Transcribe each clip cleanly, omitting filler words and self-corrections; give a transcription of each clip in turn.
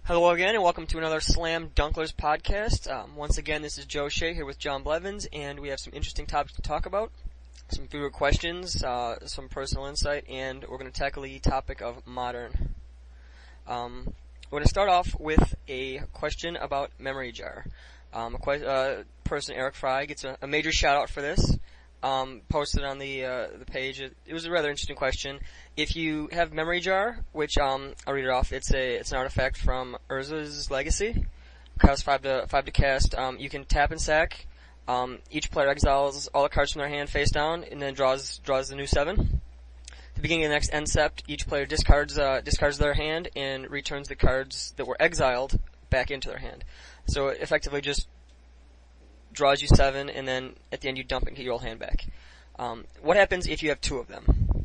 Hello again, and welcome to another Slam Dunklers Podcast. Once again, this is Joe Shea here with John Blevins, and we have some interesting topics to talk about, some viewer questions, some personal insight, and we're going to tackle the topic of modern. We're going to start off with a question about memory jar. Person Eric Fry gets a major shout out for this. Posted on the page. It was a rather interesting question. If you have memory jar, which I'll read it off. It's an artifact from Urza's Legacy. Costs 5 to cast. You can tap and sack. Each player exiles all the cards from their hand face down, and then draws the new 7. At the beginning of the next end step, each player discards their hand and returns the cards that were exiled back into their hand. So it effectively just draws you 7, and then at the end you dump it and get your old hand back. What happens if you have 2 of them?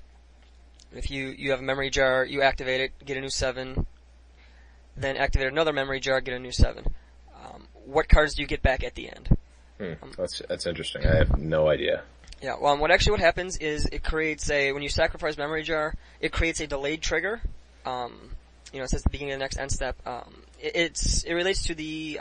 If you have a memory jar, you activate it, get a new 7, then activate another memory jar, get a new 7. What cards do you get back at the end? That's interesting. I have no idea. Yeah, well, what happens is it creates when you sacrifice memory jar, it creates a delayed trigger. It says the beginning of the next end step. It relates to the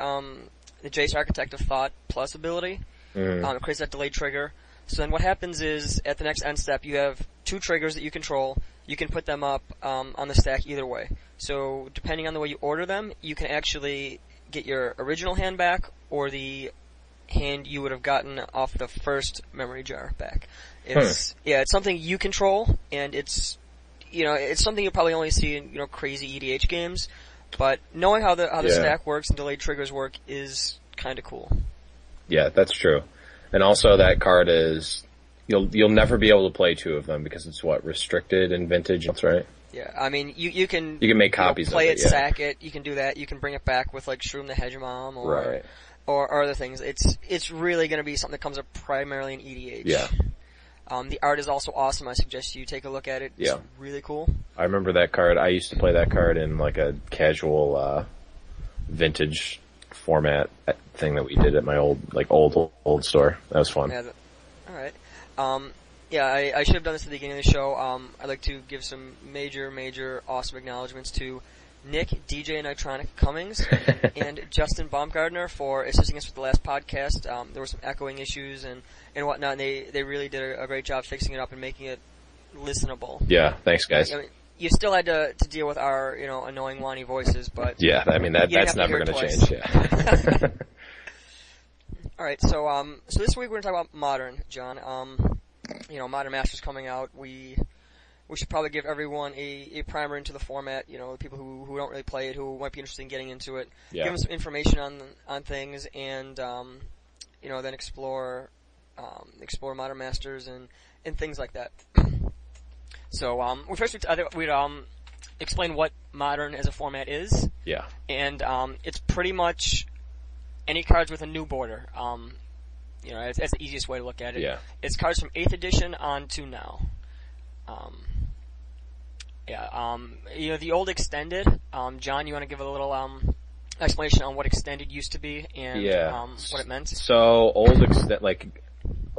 Jace Architect of Thought Plus ability. It creates that delayed trigger. So then what happens is, at the next end step, you have 2 triggers that you control. You can put them up on the stack either way. So depending on the way you order them, you can actually get your original hand back, or the hand you would have gotten off the first memory jar back. It's something you control, and it's something you'll probably only see in crazy EDH games. But knowing how the stack works and delayed triggers work is kind of cool. Yeah, that's true. And also that card is you'll never be able to play 2 of them because it's restricted in Vintage. That's right. Yeah, I mean you can make copies play of it, sack it. You can do that. You can bring it back with Shroom the Hegemon or other things. It's really going to be something that comes up primarily in EDH. Yeah. The art is also awesome. I suggest you take a look at it. It's really cool. I remember that card. I used to play that card in a casual Vintage format thing that we did at my old store. That was fun. Yeah, all right. I should have done this at the beginning of the show. I'd like to give some major awesome acknowledgments to Nick, DJ Nitronic Cummings, and Justin Baumgartner for assisting us with the last podcast. There were some echoing issues and whatnot, and they really did a great job fixing it up and making it listenable. Yeah, thanks guys. I mean, you still had to deal with our annoying whiny voices, but yeah, I mean that's never going to change. Yeah. All right, so this week we're going to talk about Modern, John. Modern Masters coming out. We should probably give everyone a primer into the format. People who don't really play it, who might be interested in getting into it. Yeah. Give them some information on things, and then explore Modern Masters and things like that. So we'd explain what Modern as a format is. Yeah. And it's pretty much any cards with a new border. That's the easiest way to look at it. Yeah. It's cards from 8th edition on to now. The old Extended. John, you want to give a little explanation on what Extended used to be and what it meant? So old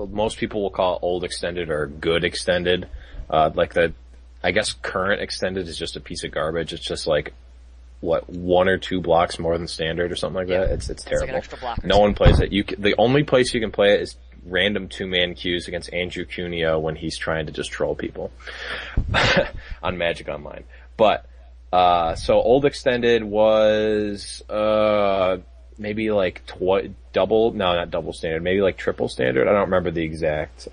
most people will call it old Extended or good Extended. I guess current Extended is just a piece of garbage. It's just 1 or 2 blocks more than standard or something like that. It's terrible. Like an extra block. No one plays it. The only place you can play it is random 2-man queues against Andrew Cuneo when he's trying to just troll people on Magic Online. But so old Extended was maybe not double standard, maybe triple standard. I don't remember the exact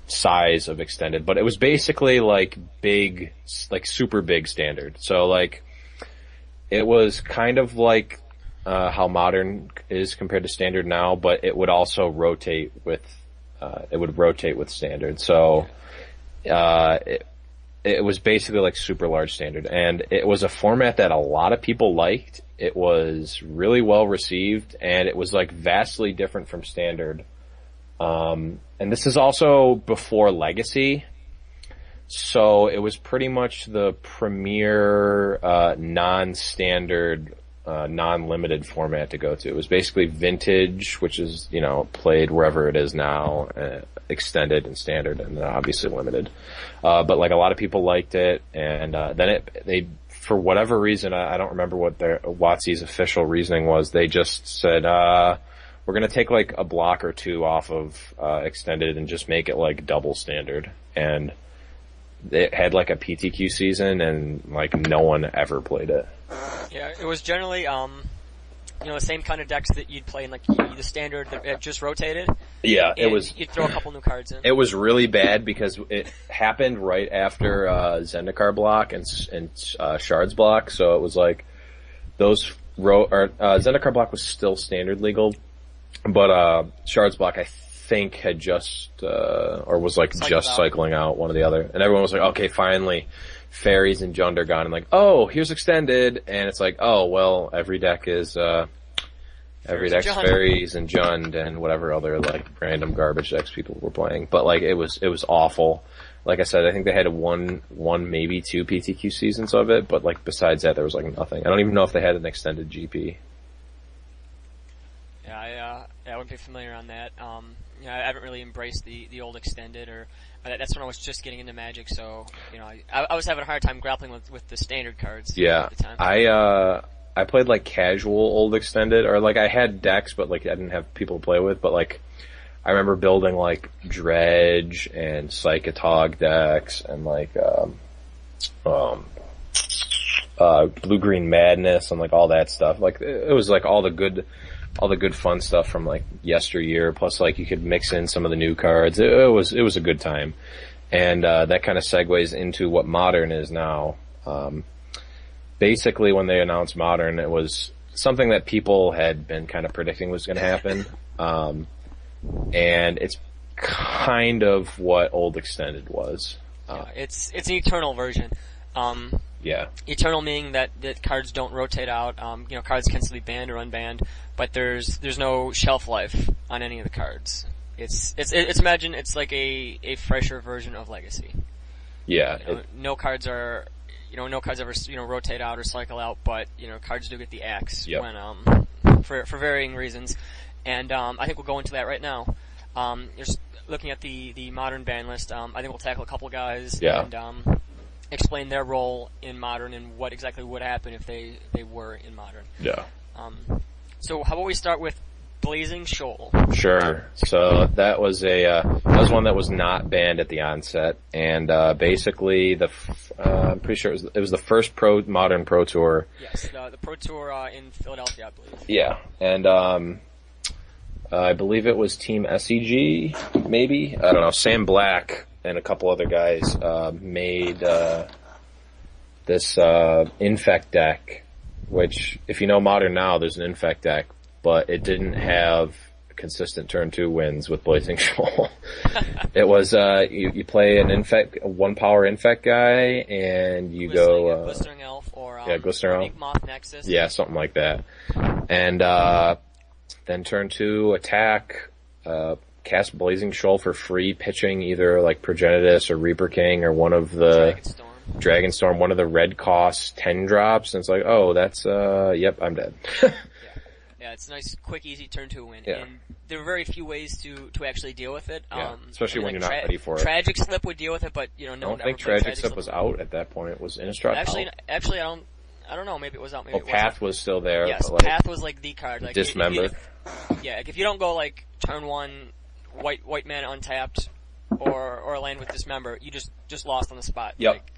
size of Extended, but it was basically big, super big standard. So it was kind of how Modern is compared to standard now, but it would also rotate with standard. So it was basically super large standard, and it was a format that a lot of people liked. It was really well received, and it was vastly different from standard. And this is also before Legacy, so it was pretty much the premier non-standard, non-limited format to go to. It was basically Vintage, which is played wherever it is now, Extended and Standard, and then obviously Limited. But a lot of people liked it, and then they for whatever reason, I don't remember what WotC's official reasoning was. They just said, we're gonna take like a block or two off of extended and just make it like double standard. And it had like a PTQ season, and like no one ever played it. Yeah, it was generally the same kind of decks that you'd play in like the standard that it just rotated. Yeah, it was. You'd throw a couple new cards in. It was really bad because it happened right after Zendikar block and Shards block, so it was like those Zendikar block was still standard legal, but Shards block I think had just or was like just cycling out, one or the other, and everyone was like, okay, finally. Fairies and Jund are gone, and like, oh, here's extended, and it's like, oh, well, every deck is Fairies and Jund and whatever other like random garbage decks people were playing. But like, it was awful. Like I said, I think they had one maybe two PTQ seasons of it, but like besides that, there was like nothing. I don't even know if they had an extended GP. Yeah, I wouldn't be familiar on that. I haven't really embraced the old extended, or that's when I was just getting into Magic, so I was having a hard time grappling with the standard cards. Yeah, at the time. I played like casual old extended, or like I had decks, but like I didn't have people to play with. But like I remember building like Dredge and Psychotog decks and like Blue Green Madness and like all that stuff. Like it was like all the good fun stuff from like yesteryear, plus like you could mix in some of the new cards. It was a good time. And that kind of segues into what Modern is now. Basically when they announced Modern, it was something that people had been kind of predicting was going to happen. And it's kind of what Old Extended was. It's an eternal version. Yeah. Eternal meaning that cards don't rotate out. Cards can still be banned or unbanned, but there's no shelf life on any of the cards. It's imagine it's like a fresher version of Legacy. Yeah. No cards ever rotate out or cycle out, but cards do get the axe when for varying reasons. And I think we'll go into that right now. Just looking at the Modern ban list, I think we'll tackle a couple guys and explain their role in Modern and what exactly would happen if they were in Modern. Yeah. So how about we start with Blazing Shoal? Sure. So that was one that was not banned at the onset, and basically I'm pretty sure it was the first Modern Pro Tour. Yes, the Pro Tour in Philadelphia, I believe. Yeah, and I believe it was Team SEG, maybe? I don't know. Sam Black and a couple other guys made this Infect deck, which, if you know Modern now, there's an Infect deck, but it didn't have consistent turn 2 wins with Blazing Shoal. It was you play an Infect, a 1-power Infect guy, and you go Glistering Elf or Glistering Elf. Moth Nexus. Yeah, something like that. And then turn 2 attack, cast Blazing Shoal for free, pitching either like Progenitus or Reaper King or one of the Dragonstorm, one of the red cost 10 drops, and it's like, oh, that's yep, I'm dead. Yeah, it's a nice, quick, easy turn 2 win. Yeah. And there are very few ways to actually deal with it. Especially when you're not ready for it. Tragic Slip would deal with it, but no one ever played I think Tragic Slip was out at that point. Was Innistrad out? Actually, I don't know. Maybe it was out. Maybe it Path was still there. Yes, but Path was like the card. Like Dismember. If you don't go like turn 1, white mana untapped, or land with Dismember, you just lost on the spot. Yep. Like,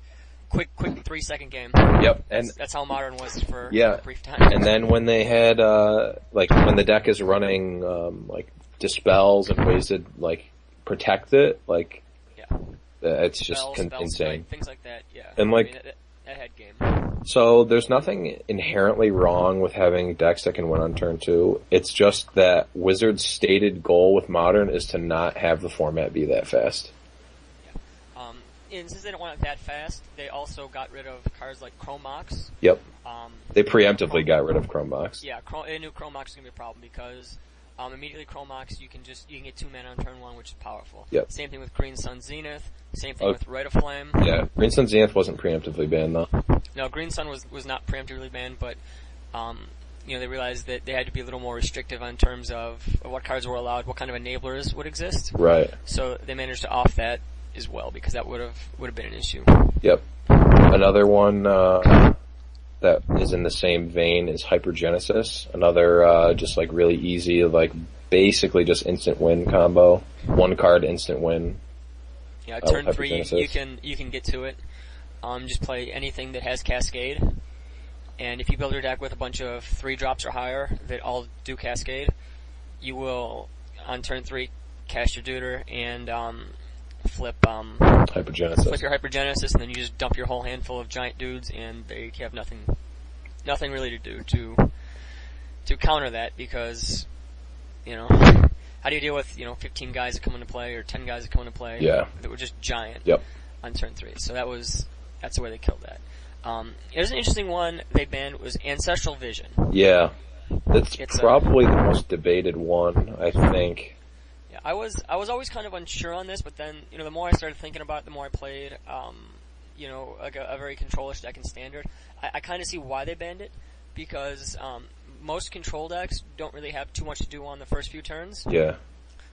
quick 3-second game. Yep, and that's how Modern was for a brief time. And then when they had when the deck is running like Dispels and ways to like protect it, it's just insane. Things like that, yeah. And that had game. So there's nothing inherently wrong with having decks that can win on turn 2. It's just that Wizards' stated goal with Modern is to not have the format be that fast. And since they don't want it that fast, they also got rid of cards like Chrome Mox. Yep. They preemptively got rid of Chrome Mox. Yeah, they knew Chrome Mox was gonna be a problem because immediately Chrome Mox you can get 2 mana on turn 1, which is powerful. Yep. Same thing with Green Sun Zenith. Same thing with Rite of Flame. Yeah, Green Sun Zenith wasn't preemptively banned though. No, Green Sun was not preemptively banned, but they realized that they had to be a little more restrictive on terms of what cards were allowed, what kind of enablers would exist. Right. So they managed to off that as well, because that would have been an issue. Yep. Another one, that is in the same vein is Hypergenesis, another just like really easy, like basically just instant win combo, one card instant win. Yeah, turn 3 you can get to it. Just play anything that has Cascade, and if you build your deck with a bunch of 3 drops or higher that all do Cascade, you will on turn 3 cast your Deuter and flip Hypergenesis. Flip your Hypergenesis, and then you just dump your whole handful of giant dudes, and they have nothing really to do to counter that, because how do you deal with 15 guys that come into play or 10 guys that come into play that were just giant on turn 3? So that's the way they killed that. There's an interesting one they banned, was Ancestral Vision. Yeah, it's probably the most debated one, I think. Yeah, I was always kind of unsure on this, but then the more I started thinking about it, the more I played. Like a very control-ish deck in Standard. I kind of see why they banned it, because most control decks don't really have too much to do on the first few turns. Yeah.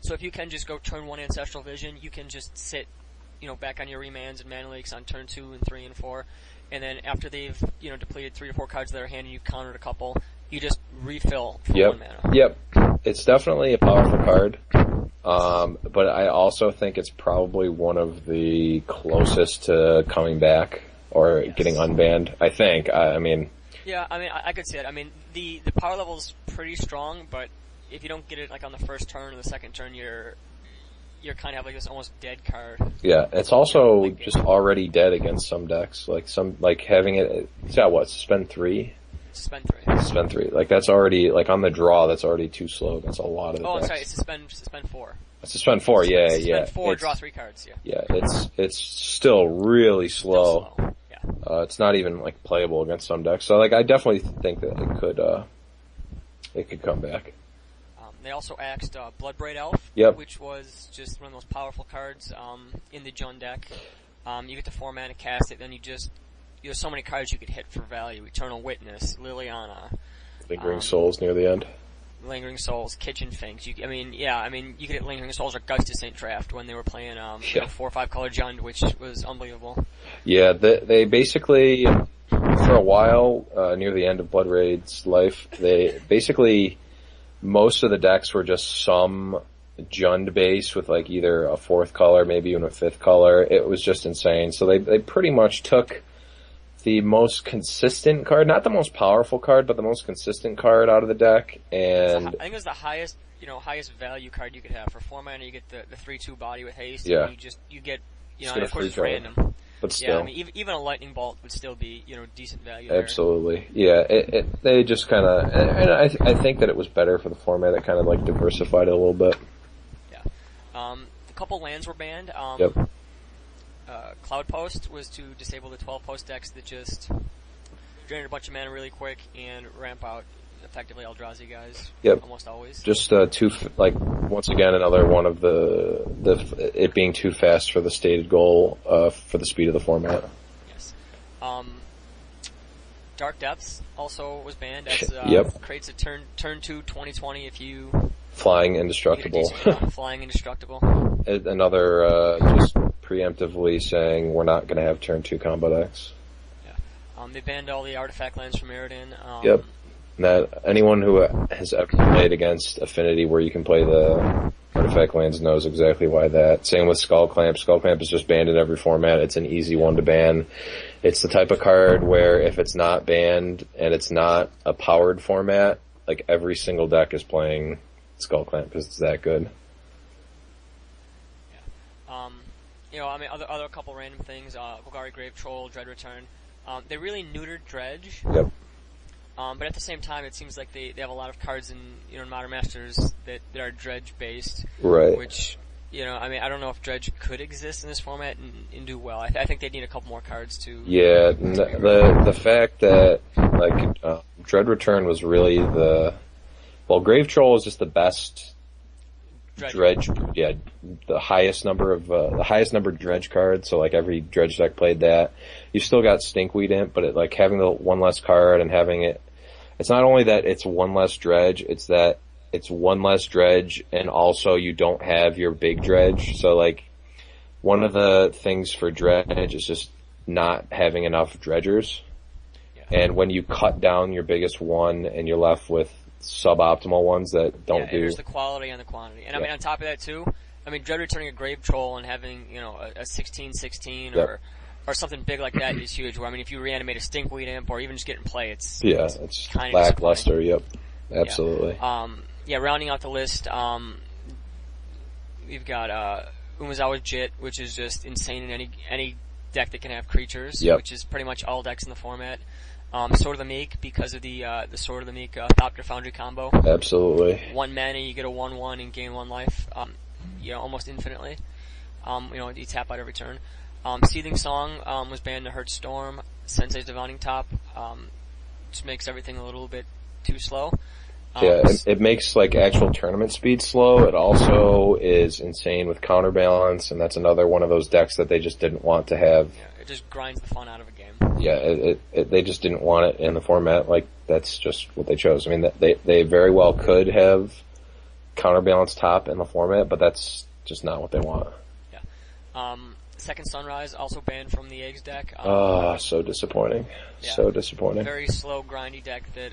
So if you can just go turn 1 Ancestral Vision, you can just sit, back on your remands and mana leaks on turn 2 and 3 and 4, and then after they've, depleted 3 or 4 cards of their hand and you countered a couple, you just refill for 1 mana. Yep. It's definitely a powerful card. But I also think it's probably one of the closest to coming back or getting unbanned. I think. Yeah, I could see it. The power level's pretty strong, but if you don't get it like on the first turn or the second turn, you're kind of have like this almost dead card. Yeah, it's also just already dead against some decks. Like having it. It's got what? Suspend 3. Suspend 3. Like that's already on the draw. That's already too slow. That's a lot of. I'm sorry. It's suspend 4. Suspend 4. Yeah. Suspend 4. Draw 3 cards. Yeah. Yeah. It's still really slow. Still slow. Yeah. It's not even playable against some decks. So I definitely think that it could come back. They also axed Bloodbraid Elf, which was just one of the most powerful cards in the Jund deck. You get to 4 mana, cast it, then you have so many cards you could hit for value. Eternal Witness, Liliana. Lingering Souls near the end. Lingering Souls, Kitchen Finks. You could hit Lingering Souls or Guts to Saint Draft when they were playing 4 or 5 color Jund, which was unbelievable. Yeah, they basically, for a while, near the end of Bloodraid's life, most of the decks were just some Jund base with either a 4th color, maybe even a 5th color. It was just insane. So they pretty much took the most consistent card, not the most powerful card, but the most consistent card out of the deck. And I think it was the highest value card you could have. For 4 mana, you get the 3/2 body with haste. Yeah. And you get and of course it's random. But still. Yeah, even a lightning bolt would still be, decent value. Absolutely. There. Yeah, they just kind of, and I think that it was better for the format. It kind of diversified it a little bit. Yeah. A couple lands were banned. Cloud Post was to disable the 12 post decks that just drain a bunch of mana really quick and ramp out effectively Eldrazi guys. Yep. Almost always. Just once again, another one of it being too fast for the stated goal, for the speed of the format. Yes. Dark Depths also was banned as, creates a turn 2 2020 if you... Flying Indestructible. Flying Indestructible. Another, just preemptively saying we're not going to have turn 2 combo decks. Yeah. They banned all the artifact lands from Mirrodin. Yep. That anyone who has ever played against Affinity where you can play the artifact lands knows exactly why that. Same with Skull Clamp. Skull Clamp is just banned in every format. It's an easy one to ban. It's the type of card where if it's not banned and it's not a powered format, every single deck is playing Skull Clamp because it's that good. Yeah. Other couple random things. Golgari Grave Troll, Dread Return. They really neutered Dredge. Yep. But at the same time, it seems like they have a lot of cards in Modern Masters that are Dredge based. Right. Which, I don't know if Dredge could exist in this format and do well. I think they'd need a couple more cards to... Yeah, the fact that, Dread Return was really Grave Troll is just the best Dredge, the highest numbered Dredge card, so every Dredge deck played that. You still got Stinkweed Imp, but having the one less card and having it's not only that it's one less Dredge, it's that it's one less Dredge and also you don't have your big Dredge, so one of the things for Dredge is just not having enough Dredgers. Yeah. And when you cut down your biggest one and you're left with suboptimal ones that don't do... There's the quality and the quantity. And I mean, on top of that too, I mean, dread returning a Grave Troll and having, a 16-16 or something big like that is huge. Where, I mean, if you reanimate a Stinkweed Imp or even just get in play, it's kind of lackluster, yep. Absolutely. Rounding out the list, we've got, Umezawa's Jit, which is just insane in any deck that can have creatures, which is pretty much all decks in the format. Sword of the Meek, because of the Sword of the Meek, Thopter Foundry combo. Absolutely. 1 mana, you get a 1/1 and gain 1 life, almost infinitely. You tap out every turn. Seething Song, was banned to hurt Storm. Sensei's Divining Top, just makes everything a little bit too slow. It makes like actual tournament speed slow. It also is insane with counterbalance, and that's another one of those decks that they just didn't want to have. Yeah, it just grinds the fun out of a game. Yeah, they just didn't want it in the format. Like, that's just what they chose. I mean, they very well could have counterbalance top in the format, but that's just not what they want. Yeah. Second Sunrise, also banned from the Eggs deck. So disappointing. Yeah, so disappointing. Very slow, grindy deck that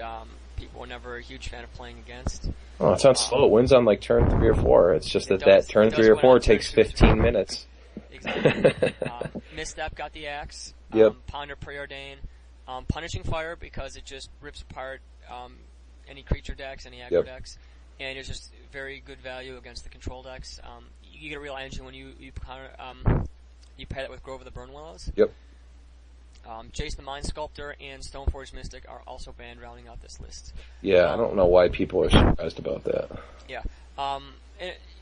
people were never a huge fan of playing against. Oh, it's not slow. It wins on like turn 3 or 4. It's just that turn 3 or 4 takes 15 minutes. Exactly. Misstep got the axe. Yep. Ponder Preordain. Punishing Fire, because it just rips apart any creature decks, any aggro decks. And it's just very good value against the control decks. You get a real engine when you pair that with Grove of the Burnwillows. Yep. Jace the Mind Sculptor and Stoneforge Mystic are also banned, rounding out this list. Yeah, I don't know why people are surprised about that. Yeah.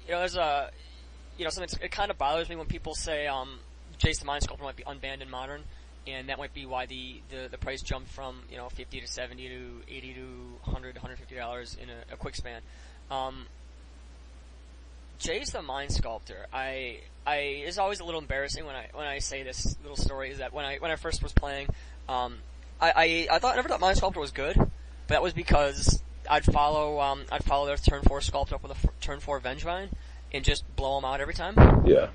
There's something, it kind of bothers me when people say, Jace the Mind Sculptor might be unbanned in Modern, and that might be why the price jumped from, $50 to $70 to $80 to $100 to $150 in a quick span. Jace the Mind Sculptor, it's always a little embarrassing when I say this little story, is that when I first was playing, I never thought Mind Sculptor was good, but that was because I'd follow their turn 4 Sculpt up with a turn 4 Vengevine and just blow them out every time. Yeah.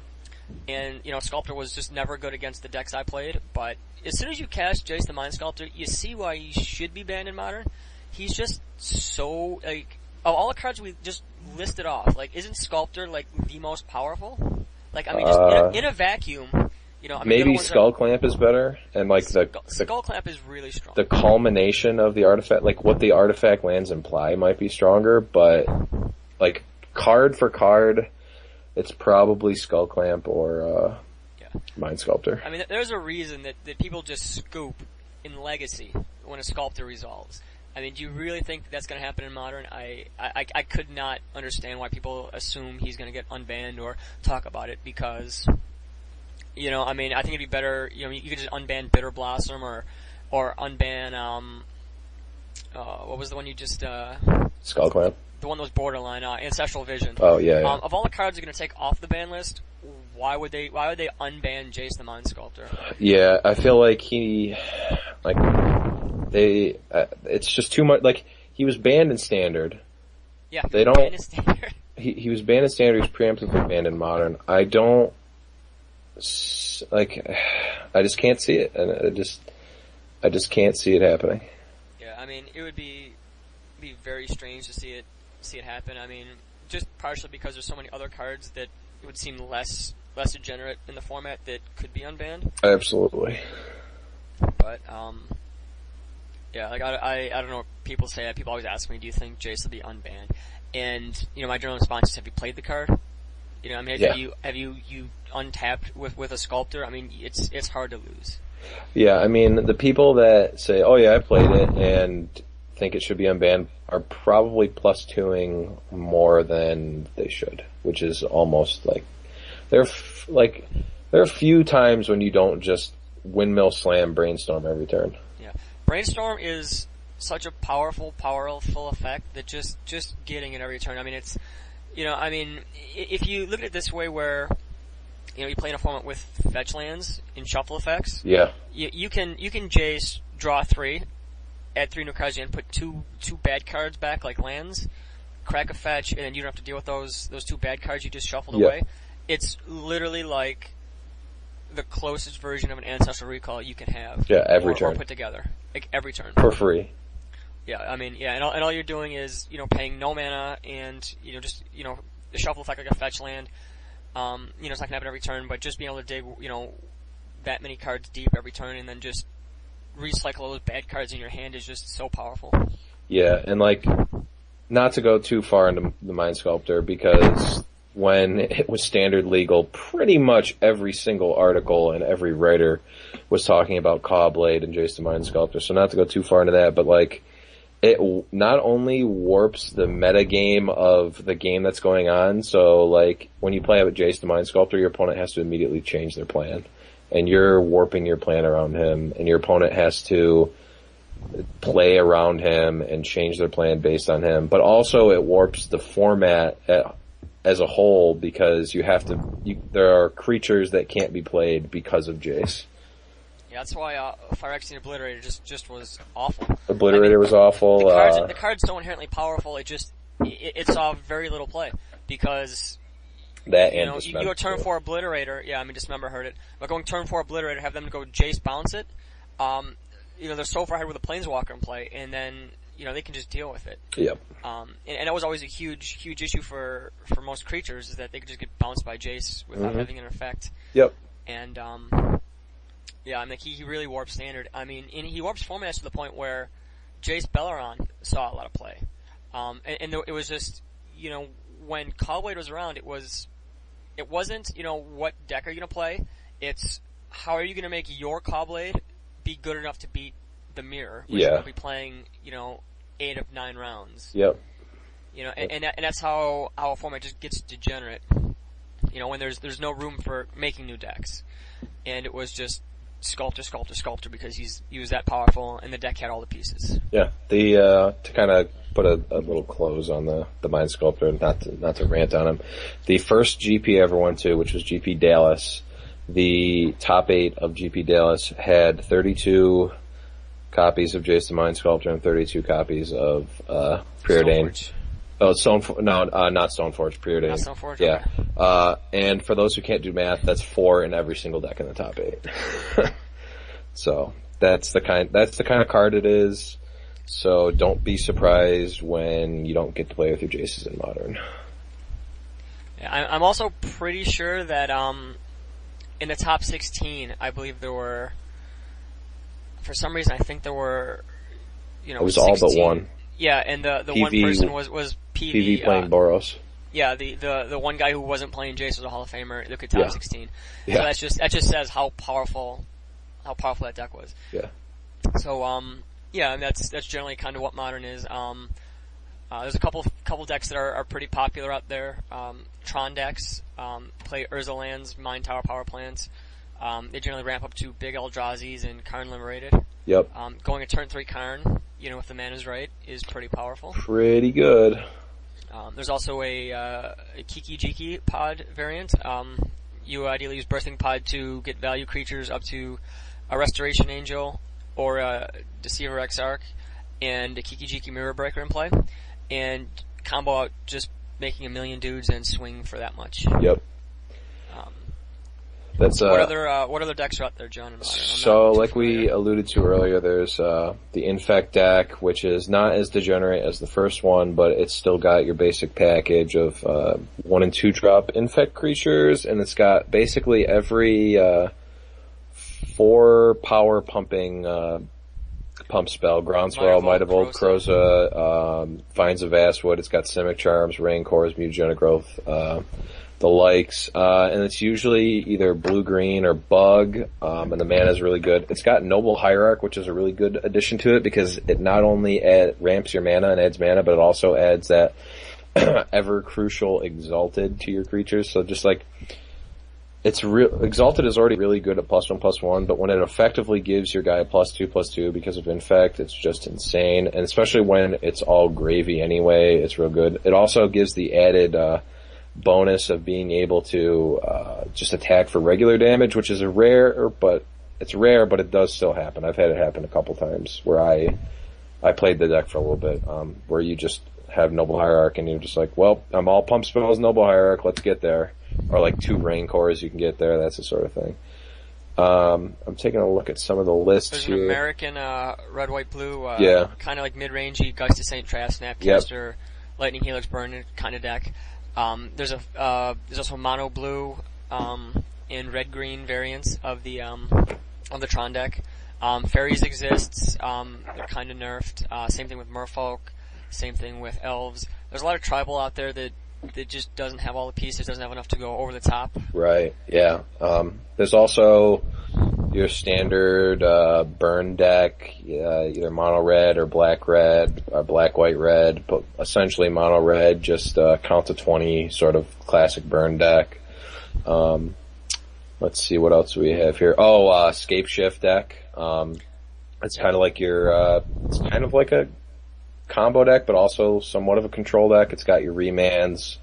And, Sculptor was just never good against the decks I played, but as soon as you cast Jace the Mind Sculptor, you see why he should be banned in Modern. He's just so, like, of all the cards we just listed off, like, isn't Sculptor, like, the most powerful? Like, I mean, just in a vacuum, maybe Skull Clamp is better, and like Skull Clamp is really strong. The culmination of the artifact, like what the artifact lands imply, might be stronger, but like card for card, it's probably Skull Clamp or Mind Sculptor. I mean, there's a reason that people just scoop in Legacy when a Sculptor resolves. I mean, do you really think that's going to happen in Modern? I could not understand why people assume he's going to get unbanned or talk about it, because, I mean, I think it'd be better, you could just unban Bitter Blossom or unban, what was the one you just, Skull Clamp. The one that was borderline, Ancestral Vision. Oh, yeah. Of all the cards you're going to take off the ban list, why would they unban Jace the Mind Sculptor? Yeah, I feel like it's just too much. Like, he was banned in Standard. Yeah, they don't. Banned in Standard. He was banned in Standard. He was preemptively banned in Modern. I don't I just can't see it, and I just can't see it happening. Yeah, I mean, it would be very strange to see it happen. I mean, just partially because there's so many other cards that it would seem less degenerate in the format that could be unbanned. Absolutely. But yeah, like I don't know what people say. People always ask me, do you think Jace will be unbanned? And my general response is, have you played the card? I mean, have you untapped with a Sculptor? I mean, it's hard to lose. Yeah, I mean, the people that say, "Oh yeah, I played it," and think it should be unbanned are probably +2ing more than they should, which is almost like there are a few times when you don't just windmill slam Brainstorm every turn. Yeah, Brainstorm is such a powerful effect that just getting it every turn. I mean, it's if you look at it this way, where you play in a format with fetch lands and shuffle effects. Yeah. You can Jace, draw 3, add 3 new cards, and put two bad cards back like lands, crack a fetch, and then you don't have to deal with those 2 bad cards you just shuffled away. It's literally like the closest version of an Ancestral Recall you can have. Yeah, every turn. Or put together. like every turn. For free. Yeah, I mean, yeah, and all you're doing is, paying no mana and, just, the shuffle effect like a fetch land. It's not gonna happen every turn, but just being able to dig, that many cards deep every turn and then just recycle all those bad cards in your hand is just so powerful. Yeah, and like, not to go too far into the Mind Sculptor, because when it was standard legal, pretty much every single article and every writer was talking about Cawblade and Jace the Mind Sculptor, so not to go too far into that, but like, it not only warps the metagame of the game that's going on, so like, when you play with Jace the Mind Sculptor, your opponent has to immediately change their plan. And you're warping your plan around him, and your opponent has to play around him and change their plan based on him. But also it warps the format as a whole, because there are creatures that can't be played because of Jace. Yeah, that's why Phyrexian Obliterator just was awful. Obliterator was awful. The card's so inherently powerful, it saw very little play, because that and you go turn 4 Obliterator, yeah, I mean Dismember hurt it, but going turn 4 Obliterator, have them go Jace bounce it, they're so far ahead with a Planeswalker in play, and then, they can just deal with it. Yep. And that was always a huge issue for most creatures, is that they could just get bounced by Jace without having an effect. Yep. And, yeah, I mean, he really warps standard. I mean, and he warps formats to the point where Jace Belleron saw a lot of play. And it was just, when Cawblade was around, it wasn't, what deck are you gonna play? It's, how are you gonna make your Cawblade be good enough to beat the Mirror, which will be playing, 8 of 9 rounds. Yep. And that's how a format just gets degenerate. When there's no room for making new decks. And it was just sculptor, because he was that powerful, and the deck had all the pieces. Yeah, to kind of put a little close on the Mind Sculptor, not to rant on him. The first GP I ever went to, which was GP Dallas, the top 8 of GP Dallas had 32 copies of Jace the Mind Sculptor and 32 copies of Preordained. Oh, not Stoneforge, Preordained. Not Stoneforge. Yeah. Okay. And for those who can't do math, that's 4 in every single deck in the top 8. So that's the kind of card it is. So don't be surprised when you don't get to play with your Jaces in Modern. Yeah, I'm also pretty sure that in the top 16, I believe there were, for some reason, I think there were, it was 16. all but one. Yeah, and the PV, one person was PV. PV playing Boros. Yeah, the one guy who wasn't playing Jace was a Hall of Famer. Look at top 16. Yeah. So that just says how powerful that deck was. Yeah. So yeah, and that's generally kind of what Modern is. There's a couple decks that are pretty popular out there. Tron decks play Urza lands, Mine Tower power plants. They generally ramp up to big Eldrazi's and Karn Liberated. Yep. Going a turn 3 Karn, if the mana's right, is pretty powerful. Pretty good. There's also a Kiki Jiki pod variant. You ideally use Birthing Pod to get value creatures up to a Restoration Angel or a Deceiver Exarch and a Kiki Jiki Mirror Breaker in play, and combo out just making a million dudes and swing for that much. Yep. That's what other decks are out there, John? So, like we alluded to earlier, there's the Infect deck, which is not as degenerate as the first one, but it's still got your basic package of 1 and 2 drop Infect creatures, and it's got basically every 4 power pumping pump spell: Groundswell, Might of Old Kroza, Vines of Vastwood. It's got Simic Charms, Rancors, Mutagenic Growth, the likes, and it's usually either blue-green or bug, and the mana is really good. It's got Noble Hierarch, which is a really good addition to it, because it not only ramps your mana and adds mana, but it also adds that ever-crucial Exalted to your creatures. So just like, Exalted is already really good at +1/+1, but when it effectively gives your guy +2/+2 because of Infect, it's just insane, and especially when it's all gravy anyway, it's real good. It also gives the added bonus of being able to just attack for regular damage, which is rare, but it does still happen. I've had it happen a couple times where I played the deck for a little bit, where you just have Noble Hierarch and you're just like, well, I'm all pump spells, Noble Hierarch, let's get there. Or like 2 Rancors you can get there, that's the sort of thing. I'm taking a look at some of the lists There's here. an American red, white, blue, Yeah. kind of like mid-rangey, Gusty St. Trav, Snapcaster, Lightning Helix Burn kind of deck. There's also mono blue and red green variants of the Tron deck. Fairies exists. They're kind of nerfed. Same thing with Merfolk. Same thing with Elves. There's a lot of tribal out there that just doesn't have all the pieces, doesn't have enough to go over the top. Right. Yeah. There's also your standard burn deck, either mono red or black white red, but essentially mono red, just count to 20 sort of classic burn deck. Let's see what else we have here. Scape Shift deck. It's kind of like it's kind of like a combo deck, but also somewhat of a control deck. It's got your Remans,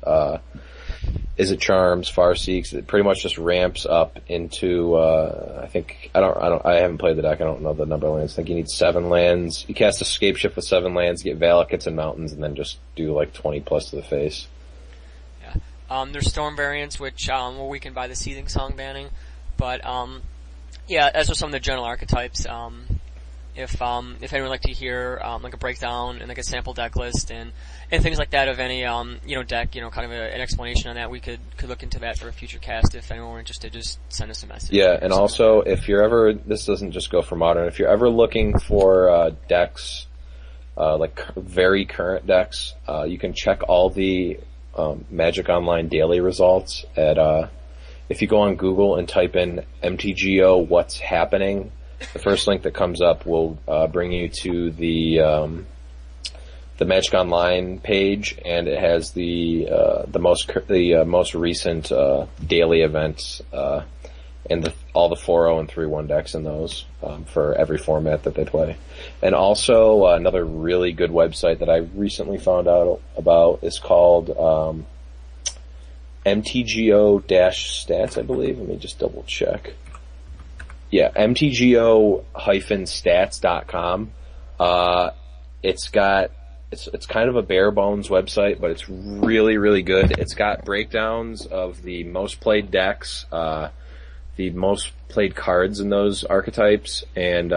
Is It Charms, Farseeks. It pretty much just ramps up into, I haven't played the deck, I don't know the number of lands. I think you need 7 lands. You cast a Scape Shift with 7 lands, get Valakuts and Mountains, and then just do like 20 plus to the face. Yeah. There's Storm variants, which, were weakened by the Seething Song banning. But, yeah, as with some of the general archetypes, if anyone would like to hear, like a breakdown and like a sample deck list and things like that of any, deck, kind of an explanation on that, we could look into that for a future cast. If anyone were interested, just send us a message. Yeah, and also, if you're ever, this doesn't just go for Modern, if you're ever looking for, decks, like very current decks, you can check all the, Magic Online daily results at, if you go on Google and type in MTGO What's Happening, the first link that comes up will bring you to the Magic Online page, and it has the most recent daily events and all the 4-0 and 3-1 decks in those for every format that they play. And also another really good website that I recently found out about is called MTGO-stats, I believe. Let me just double check. Yeah, MTGO-stats.com. It's kind of a bare bones website, but it's really, really good. It's got breakdowns of the most played decks, the most played cards in those archetypes, and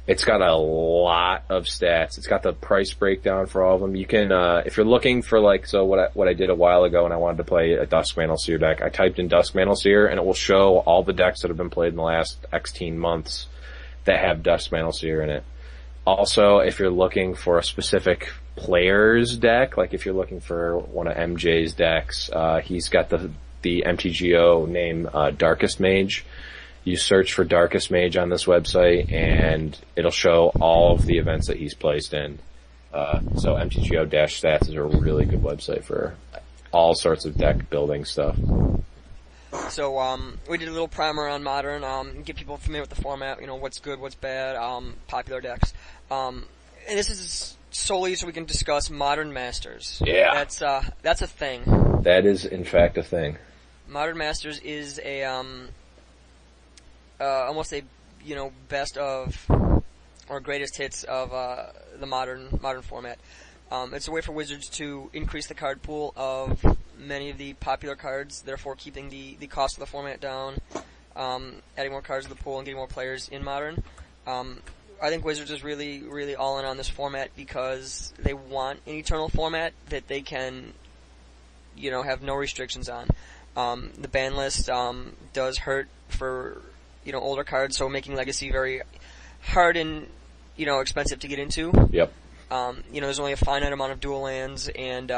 it's got a lot of stats. It's got the price breakdown for all of them. You can, if you're looking for what I did a while ago when I wanted to play a Duskmantle Seer deck, I typed in Duskmantle Seer and it will show all the decks that have been played in the last 18 months that have Duskmantle Seer in it. Also, if you're looking for a specific player's deck, like if you're looking for one of MJ's decks, he's got the MTGO name, Darkest Mage. You search for Darkest Mage on this website, and it'll show all of the events that he's placed in. So MTGO-stats is a really good website for all sorts of deck building stuff. So, we did a little primer on Modern, get people familiar with the format, what's good, what's bad, popular decks. And this is solely so we can discuss Modern Masters. Yeah. That's a thing. That is, in fact, a thing. Modern Masters is a, almost a, best of, or greatest hits of, the modern format. It's a way for Wizards to increase the card pool of many of the popular cards, therefore keeping the cost of the format down, adding more cards to the pool and getting more players in Modern. I think Wizards is really, really all in on this format because they want an eternal format that they can, have no restrictions on. The ban list, does hurt for, older cards, so making Legacy very hard and, expensive to get into. Yep. There's only a finite amount of dual lands, and,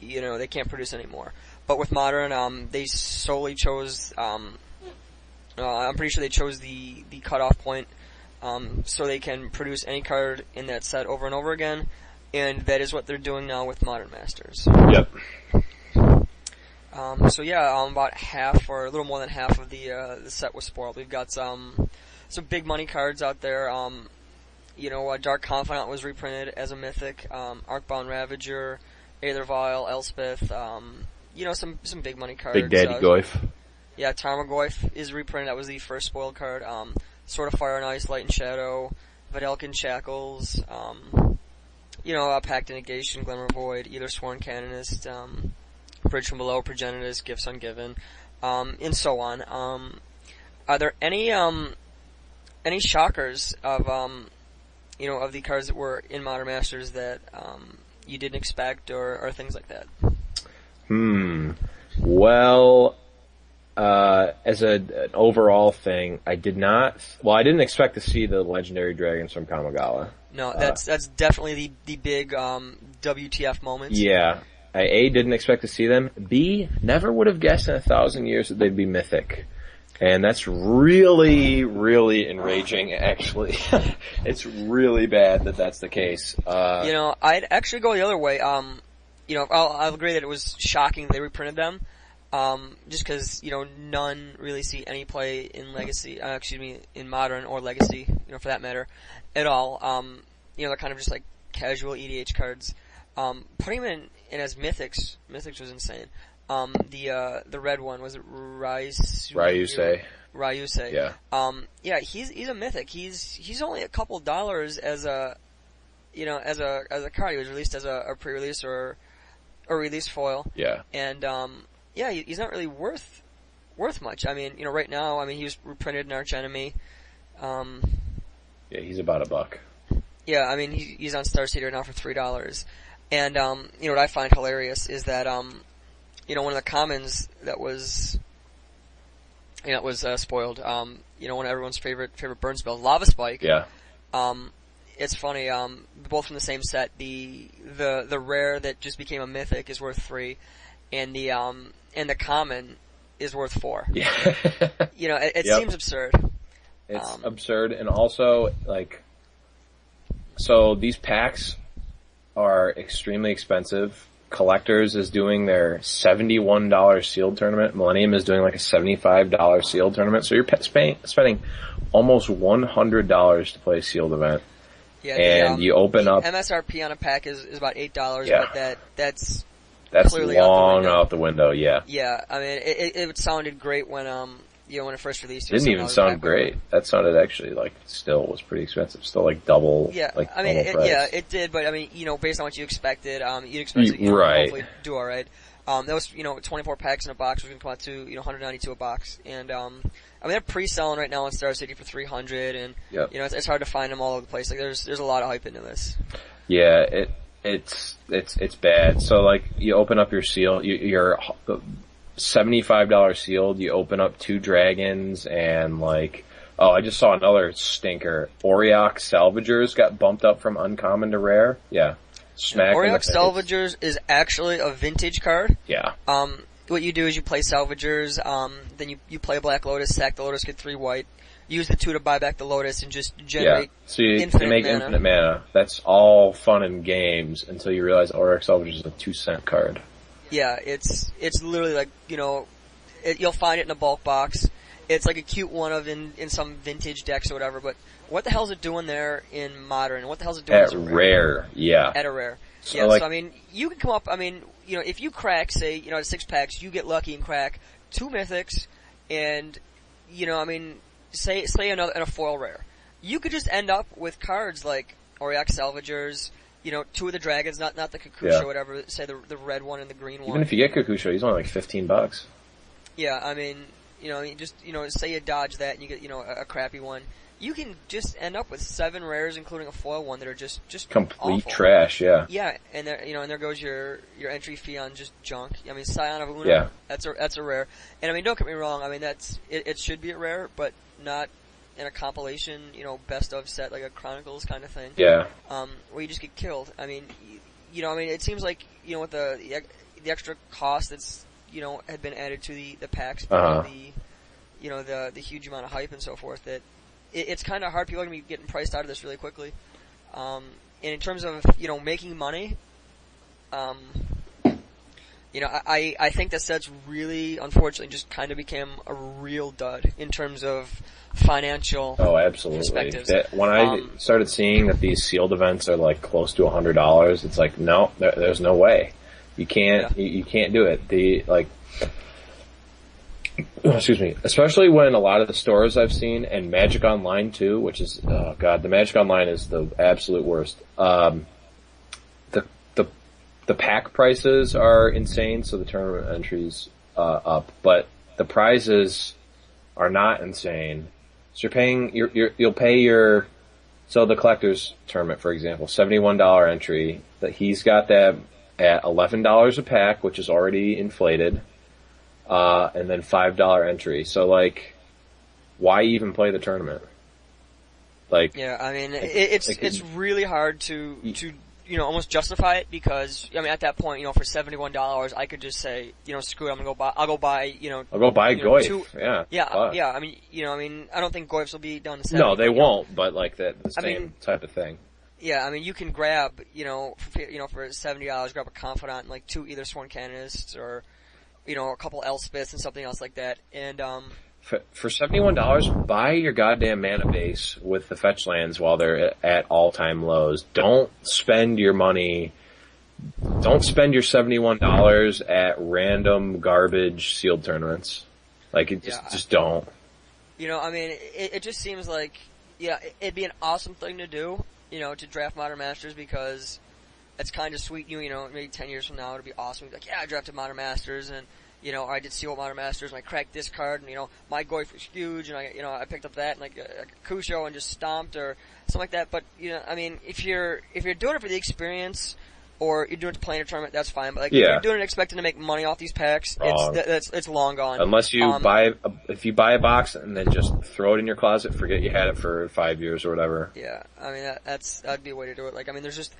they can't produce any more. But with Modern, they solely chose, I'm pretty sure they chose the cutoff point, so they can produce any card in that set over and over again, and that is what they're doing now with Modern Masters. Yep. About half, or a little more than half of the set was spoiled. We've got some big money cards out there. Dark Confidant was reprinted as a mythic. Arcbound Ravager, Aether Vial, Elspeth. Some big money cards. Big Daddy Goyf. Yeah, Tarmogoyf is reprinted. That was the first spoiled card. Sword of Fire and Ice, Light and Shadow, Videlkin Shackles. Pact and Negation, Glimmer Void, either Sworn Canonist. Bridge from Below, Progenitus, Gifts Ungiven, and so on. Are there any shockers of of the cards that were in Modern Masters that you didn't expect, or things like that? Well, as an overall thing, I didn't expect to see the legendary dragons from Kamigawa. No, that's definitely the big WTF moment. Yeah. I A, didn't expect to see them. B, never would have guessed in 1,000 years that they'd be mythic. And that's really, really enraging, actually. It's really bad that that's the case. I'd actually go the other way. I'll agree that it was shocking they reprinted them. Just because, none really see any play in Legacy, in Modern or Legacy, for that matter, at all. They're kind of just like casual EDH cards. Putting them in as Mythics was insane. The red one, was it Ryusei? Ryusei. Yeah. He's a Mythic. He's only a couple dollars as a card. He was released as a pre-release or a release foil. Yeah. And, he's not really worth much. Right now, he was reprinted in Arch Enemy. Yeah, he's about $1. Yeah, he's on Star Cedar now for $3. And, what I find hilarious is that, one of the commons that was, spoiled, one of everyone's favorite burn spells, Lava Spike. Yeah. It's funny, both from the same set, the rare that just became a mythic is worth 3, and the common is worth 4. Yeah. It Yep. seems absurd. It's absurd, and also, so these packs are extremely expensive. Collectors is doing their $71 sealed tournament. Millennium is doing like a $75 sealed tournament. So you're spending almost $100 to play a sealed event. Yeah, and you open up MSRP on a pack is about $8, Yeah. but that's clearly long out the window. Yeah. Yeah, it sounded great when when it first released. Didn't even sound great. That sounded actually still was pretty expensive. Still double. Yeah, double price. it did, but based on what you expected, you'd expect it to right. hopefully do all right. That was 24 packs in a box, was going to come out to $192 a box, and they're pre-selling right now on Star City for $300, and yep. It's hard to find them all over the place. There's a lot of hype into this. Yeah, it's bad. So you open up your seal, your $75 sealed, you open up 2 dragons, and I just saw another stinker. Auriok Salvagers got bumped up from uncommon to rare. Yeah. Smack Auriok Salvagers is actually a vintage card. Yeah. What you do is you play Salvagers, then you play a Black Lotus, sack the Lotus, get 3 white, use the 2 to buy back the Lotus, and just generate So you make infinite mana. That's all fun and games until you realize Auriok Salvagers is a 2-cent card. Yeah, it's literally you'll find it in a bulk box. It's like a cute one in some vintage decks or whatever, but what the hell is it doing there in Modern? What the hell is it doing at rare? Yeah. At a rare. So yeah, so you can come up, if you crack, say, out 6 packs, you get lucky and crack 2 mythics, and, say in a foil rare. You could just end up with cards like Auriok Salvagers, 2 of the dragons, not the Kakusha or whatever, say the red one and the green one. Even if you get Kakusha, he's only $15. Yeah, say you dodge that and you get, a crappy one. You can just end up with 7 rares, including a foil one, that are just complete awful. trash. Yeah. Yeah, and there, and there goes your entry fee on just junk. Scion of Una. Yeah. That's a rare. And don't get me wrong. It should be a rare, but not in a compilation, best of set like a Chronicles kind of thing. Yeah. Where you just get killed. It seems like with the extra cost that's had been added to the packs, the huge amount of hype and so forth, that it's kind of hard. People are going to be getting priced out of this really quickly. And in terms of, making money, I think that set's really, unfortunately, just kind of became a real dud in terms of financial perspectives. When I started seeing that these sealed events are close to $100, it's no, there's no way. You can't, you can't do it. Excuse me. Especially when a lot of the stores I've seen, and Magic Online too, which is, oh god, the Magic Online is the absolute worst. The pack prices are insane, so the tournament entries up, but the prizes are not insane. So you'll pay your, so the collector's tournament, for example, $71 entry, that he's got that at $11 a pack, which is already inflated, and then $5 entry. So like, why even play the tournament? Like, yeah, I mean, it's really hard to almost justify it, because, I mean, at that point, for $71, I could just say, screw it, I'll go buy Goyf. Yeah. I mean, I don't think Goyfs will be done to $70. No, they won't, but like the same type of thing. Yeah, I mean, you can grab, for $70, grab a Confidant and like 2 either Sworn Canonists, or, a couple Elspeths and something else like that, and, For $71, buy your goddamn mana base with the fetch lands while they're at all-time lows. Don't spend your money. Don't spend your $71 at random garbage sealed tournaments. Like, just don't. I mean, it just seems like, it'd be an awesome thing to do, to draft Modern Masters, because it's kind of sweet. Maybe 10 years from now, it'd be awesome. Like, I drafted Modern Masters, and I did Seal Modern Masters, and I cracked this card, and, my Goyf was huge, and I picked up that, and like a Kusho, and just stomped, or something like that. But, I mean, if you're doing it for the experience, or you're doing it to play in a tournament, that's fine. But, like, if you're doing it expecting to make money off these packs, it's long gone. Unless you if you buy a box and then just throw it in your closet, forget you had it for 5 years or whatever. Yeah, I mean, that'd be a way to do it. Like, I mean, there's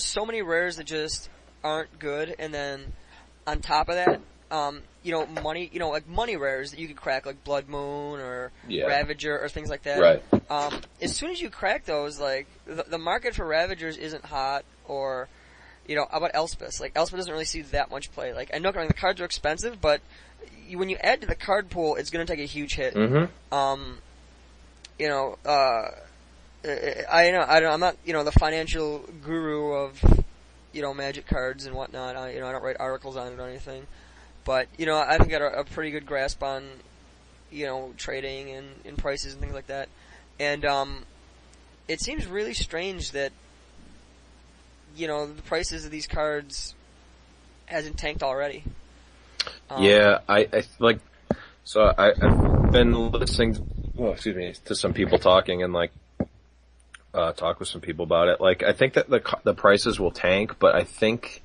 so many rares that just aren't good, and then, on top of that, like money rares that you could crack, like Blood Moon or Ravager or things like that. Right. As soon as you crack those, like, the market for Ravagers isn't hot, or, how about Elspeth? Like, Elspeth doesn't really see that much play. Like, I know the cards are expensive, but when you add to the card pool, it's gonna take a huge hit. Mm-hmm. I'm not, the financial guru of, Magic cards and whatnot. I don't write articles on it or anything. But, I think I got a pretty good grasp on, trading and prices and things like that. And, it seems really strange that, the prices of these cards hasn't tanked already. I've been listening, to some people talking, and like, talk with some people about it. Like, I think that the prices will tank, but I think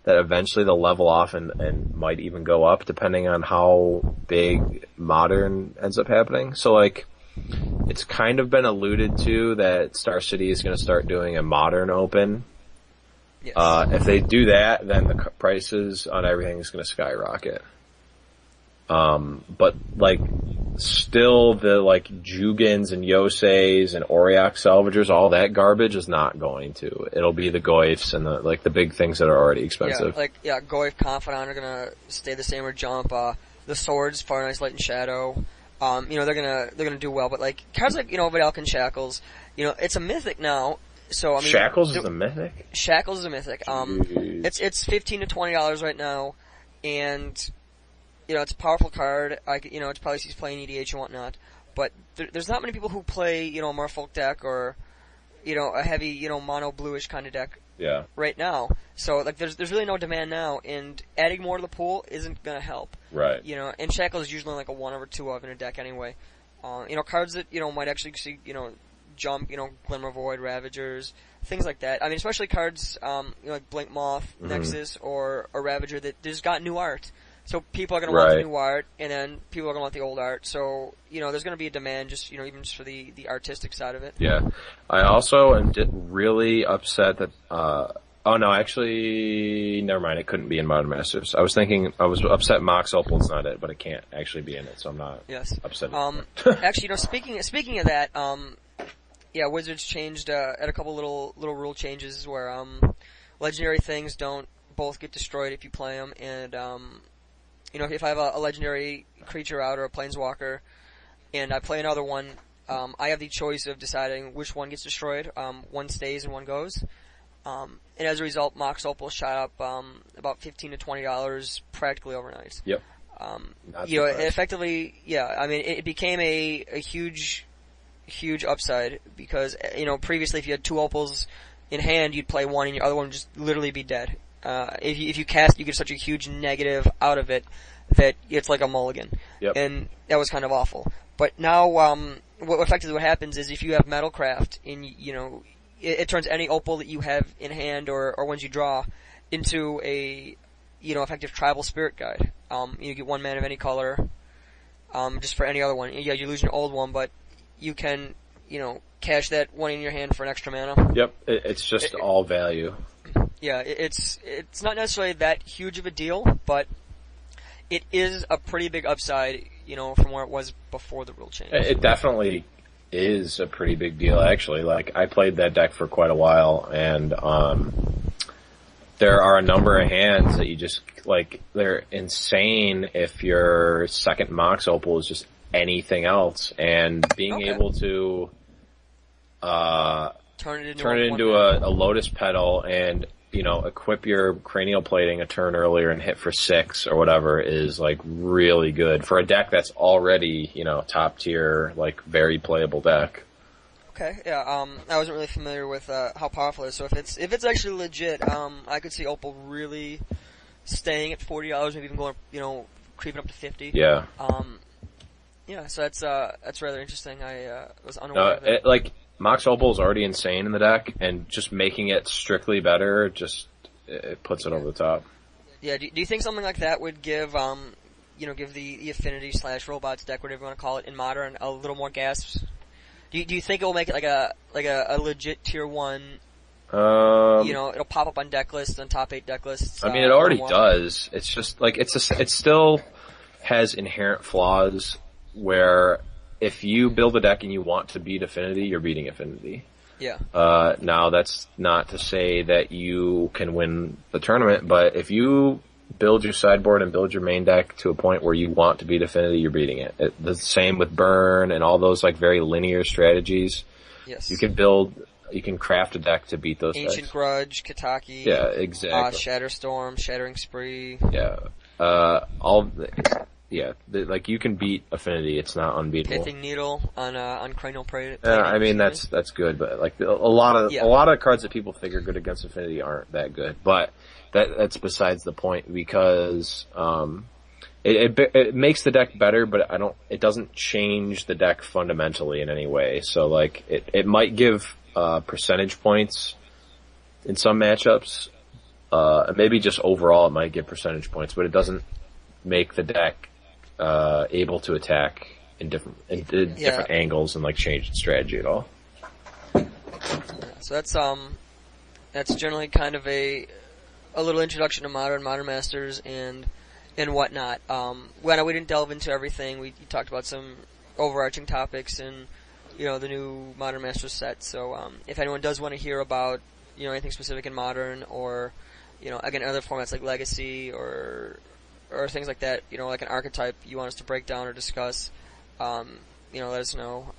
that eventually they'll level off and might even go up, depending on how big Modern ends up happening. So, like, it's kind of been alluded to that Star City is going to start doing a Modern Open. Yes. If they do that, then the prices on everything is going to skyrocket. But, like, still the, like, Jugins and Yoseis and Auriok Salvagers, all that garbage is not going to. It'll be the Goyfs and the big things that are already expensive. Goyf, Confidant are gonna stay the same or jump. The Swords, Fire, Nice, Light, and Shadow, they're gonna do well. But, like, cards like, Vidalcan Shackles, it's a mythic now. So, I mean, Shackles is a mythic? Shackles is a mythic. It's $15 to $20 right now, and, it's a powerful card. It's probably he's playing EDH and whatnot, but there's not many people who play, a Merfolk deck, or, a heavy, mono bluish kind of deck. Yeah. Right now. So, like, there's really no demand now, and adding more to the pool isn't gonna help. Right. And Shackles is usually like a 1 or 2 of in a deck anyway. Cards that, might actually see, jump, Glimmer Void, Ravagers, things like that. I mean, especially cards, like Blink Moth, Nexus, or Ravager that just got new art. So people are going to want the new art, and then people are going to want the old art. So, there's going to be a demand just, even just for the artistic side of it. Yeah. I also am really upset that, oh no, actually, never mind, it couldn't be in Modern Masters. I was upset Mox Opal's not it, but it can't actually be in it, so I'm not upset. Actually, speaking of that, Wizards changed, at a couple little rule changes where, legendary things don't both get destroyed if you play them, and, if I have a legendary creature out or a planeswalker, and I play another one, I have the choice of deciding which one gets destroyed. One stays and one goes. And as a result, Mox Opal shot up about $15 to $20 practically overnight. Yep. Effectively, I mean, it became a huge upside because, previously if you had 2 Opals in hand, you'd play one and your other one would just literally be dead. If you cast, you get such a huge negative out of it that it's like a mulligan. Yep. And that was kind of awful. But now, what effectively what happens is if you have Metalcraft, and it turns any opal that you have in hand or ones you draw into a, effective tribal spirit guide. You get 1 mana of any color, just for any other one. Yeah, you lose your old one, but you can, cash that one in your hand for an extra mana. Yep, it's just all value. Yeah, it's not necessarily that huge of a deal, but it is a pretty big upside, from where it was before the rule change. It definitely is a pretty big deal, actually. Like, I played that deck for quite a while, and there are a number of hands that you just, like, they're insane if your second Mox Opal is just anything else, and being able to turn it into a Lotus Petal and, equip your Cranial Plating a turn earlier and hit for 6 or whatever is, like, really good for a deck that's already, top tier, like, very playable deck. Okay, yeah, I wasn't really familiar with, how powerful it is, so if it's actually legit, I could see Opal really staying at $40, maybe even going, creeping up to 50. Yeah. Yeah, so that's rather interesting. I was unaware of it. Like, Mox Opal is already insane in the deck, and just making it strictly better, it puts it over the top. Yeah, do you think something like that would give, give the Affinity / Robots deck, whatever you want to call it, in Modern, a little more gas? Do you think it will make it like a legit tier 1? It'll pop up on deck lists, on top 8 deck lists. I mean, it already does. It's just like it still has inherent flaws where if you build a deck and you want to beat Affinity, you're beating Affinity. Yeah. Now that's not to say that you can win the tournament, but if you build your sideboard and build your main deck to a point where you want to beat Affinity, you're beating it. The same with Burn and all those, like, very linear strategies. Yes. You can craft a deck to beat those Ancient decks. Grudge, Kataki. Yeah, exactly. Shatterstorm, Shattering Spree. Yeah. Like, you can beat Affinity. It's not unbeatable. Pithing Needle on Cranial Plating. I mean, that's good, but, like, a lot of cards that people think are good against Affinity aren't that good. But that's besides the point, because it makes the deck better, but it doesn't change the deck fundamentally in any way. So, like, it might give percentage points in some matchups. Maybe just overall it might give percentage points, but it doesn't make the deck able to attack in different angles and, like, change its strategy at all. So that's generally kind of a little introduction to Modern Masters and whatnot. We didn't delve into everything. We talked about some overarching topics and the new Modern Masters set. So if anyone does want to hear about anything specific in Modern, or again, other formats like Legacy or things like that, like an archetype you want us to break down or discuss, let us know.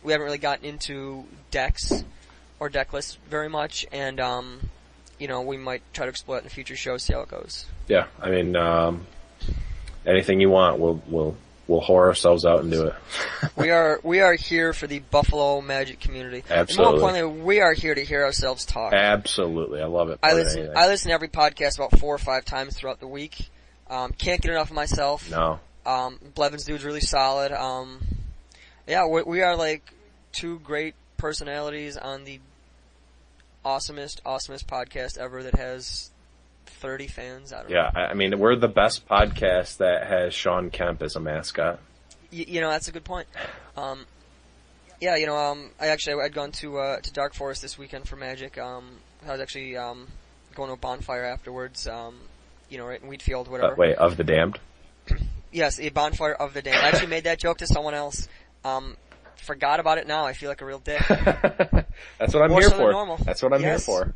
We haven't really gotten into decks or deck lists very much, and we might try to explore it in a future show, see how it goes. Yeah, I mean, anything you want, we'll whore ourselves out and do it. We are here for the Buffalo Magic community. Absolutely. And more importantly, we are here to hear ourselves talk. Absolutely, I love it. I listen to every podcast about 4 or 5 times throughout the week. Can't get enough of myself. No. Blevins dude's really solid. We are like 2 great personalities on the awesomest podcast ever that has 30 fans. I don't know. I mean, we're the best podcast that has Sean Kemp as a mascot. That's a good point. I'd gone to Dark Forest this weekend for Magic. I was actually going to a bonfire afterwards. Right in Wheatfield, whatever. Wait, of the Damned? Yes, a bonfire of the Damned. I actually made that joke to someone else. Forgot about it now. I feel like a real dick. That's what I'm More here so than for. normal. That's what I'm here for.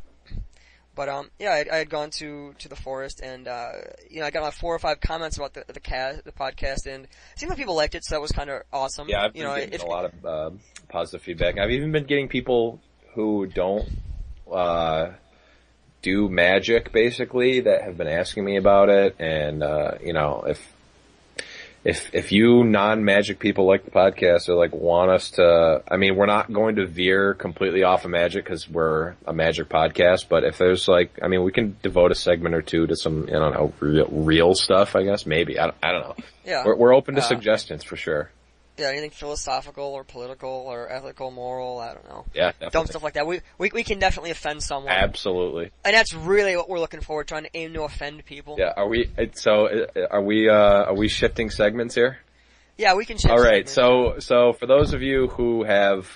But I had gone to the forest, and I got like 4 or 5 comments about the podcast, and it seemed like people liked it, so that was kind of awesome. Yeah, I've been getting a lot of positive feedback. I've even been getting people who don't do Magic, basically, that have been asking me about it, and if you non-Magic people like the podcast or like want us to, I mean, we're not going to veer completely off of Magic because we're a Magic podcast, but if there's like, I mean, we can devote a segment or two to some, I don't know, real stuff, I guess, maybe. I don't know. Yeah. We're open to suggestions for sure. Yeah, anything philosophical or political or ethical, moral, I don't know. Yeah, definitely. Dumb stuff like that. We can definitely offend someone. Absolutely. And that's really what we're looking for, trying to aim to offend people. Yeah, are we shifting segments here? Yeah, we can shift All right, segments. so for those of you who have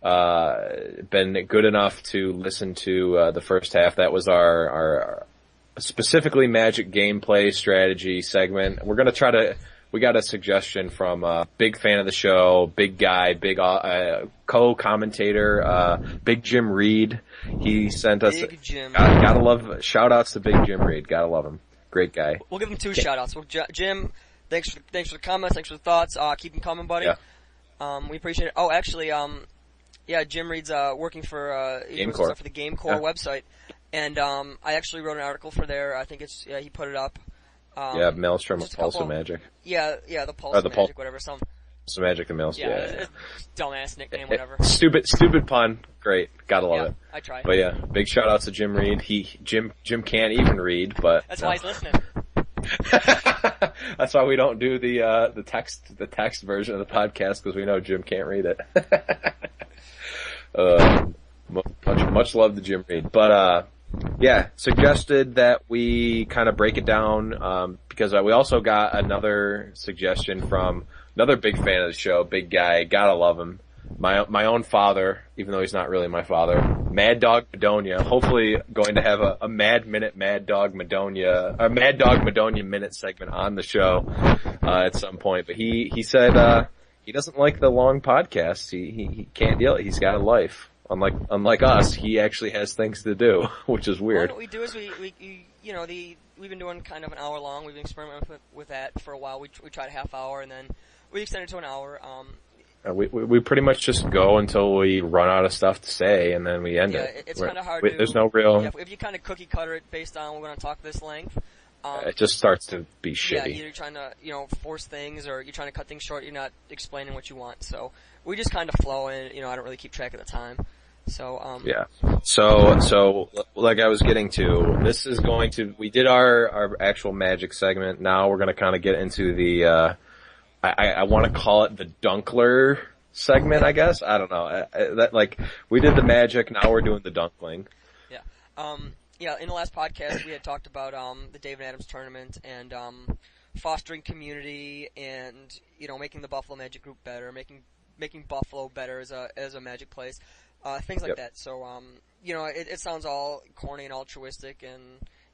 been good enough to listen to the first half, that was our specifically Magic gameplay strategy segment. We're going to try to, we got a suggestion from a big fan of the show, big guy, big co-commentator, Big Jim Reed. He sent us, Big Jim. Gotta love, shout outs to Big Jim Reed. Gotta love him. Great guy. We'll give him 2 shout outs. Jim, thanks for the comments, thanks for the thoughts. Keep them coming, buddy. Yeah. We appreciate it. Oh, actually, yeah, Jim Reed's working for GameCore. For the GameCore website, and I actually wrote an article for there. I think he put it up. Yeah, Maelstrom of Pulse of Magic. Yeah, the Pulse of Magic, whatever. Pulse of Magic and Maelstrom. Yeah, it's dumbass nickname, whatever. Stupid pun. Great, gotta love it. I tried. But yeah, big shout outs to Jim Reed. Jim can't even read, but that's why he's listening. That's why we don't do the text version of the podcast, because we know Jim can't read it. Much love to Jim Reed, but yeah, suggested that we kind of break it down, because we also got another suggestion from another big fan of the show, big guy, gotta love him. My own father, even though he's not really my father, Mad Dog Madonia. Hopefully going to have a Mad Dog Madonia minute segment on the show, at some point. But he said, he doesn't like the long podcasts. He can't deal it. He's got a life. Unlike us, he actually has things to do, which is weird. Well, what we do is we've been doing kind of an hour long. We've been experimenting with that for a while. We tried a half hour and then we extended to an hour. We pretty much just go until we run out of stuff to say, and then we end it. Yeah, it's kind of hard to... There's no real... Yeah, if you kind of cookie cutter it based on we're going to talk this length... it just starts to be shitty. Yeah, either you're trying to, force things, or you're trying to cut things short, you're not explaining what you want. So, we just kind of flow, and, I don't really keep track of the time. So, Yeah. So, like I was getting to, this is going to... We did our actual Magic segment. Now we're going to kind of get into the... I want to call it the Dunkler segment, I guess. I don't know. We did the Magic, now we're doing the Dunkling. Yeah. Yeah, in the last podcast we had talked about the David Adams tournament and fostering community and making the Buffalo Magic group better, making Buffalo better as a Magic place, things like that. So it sounds all corny and altruistic and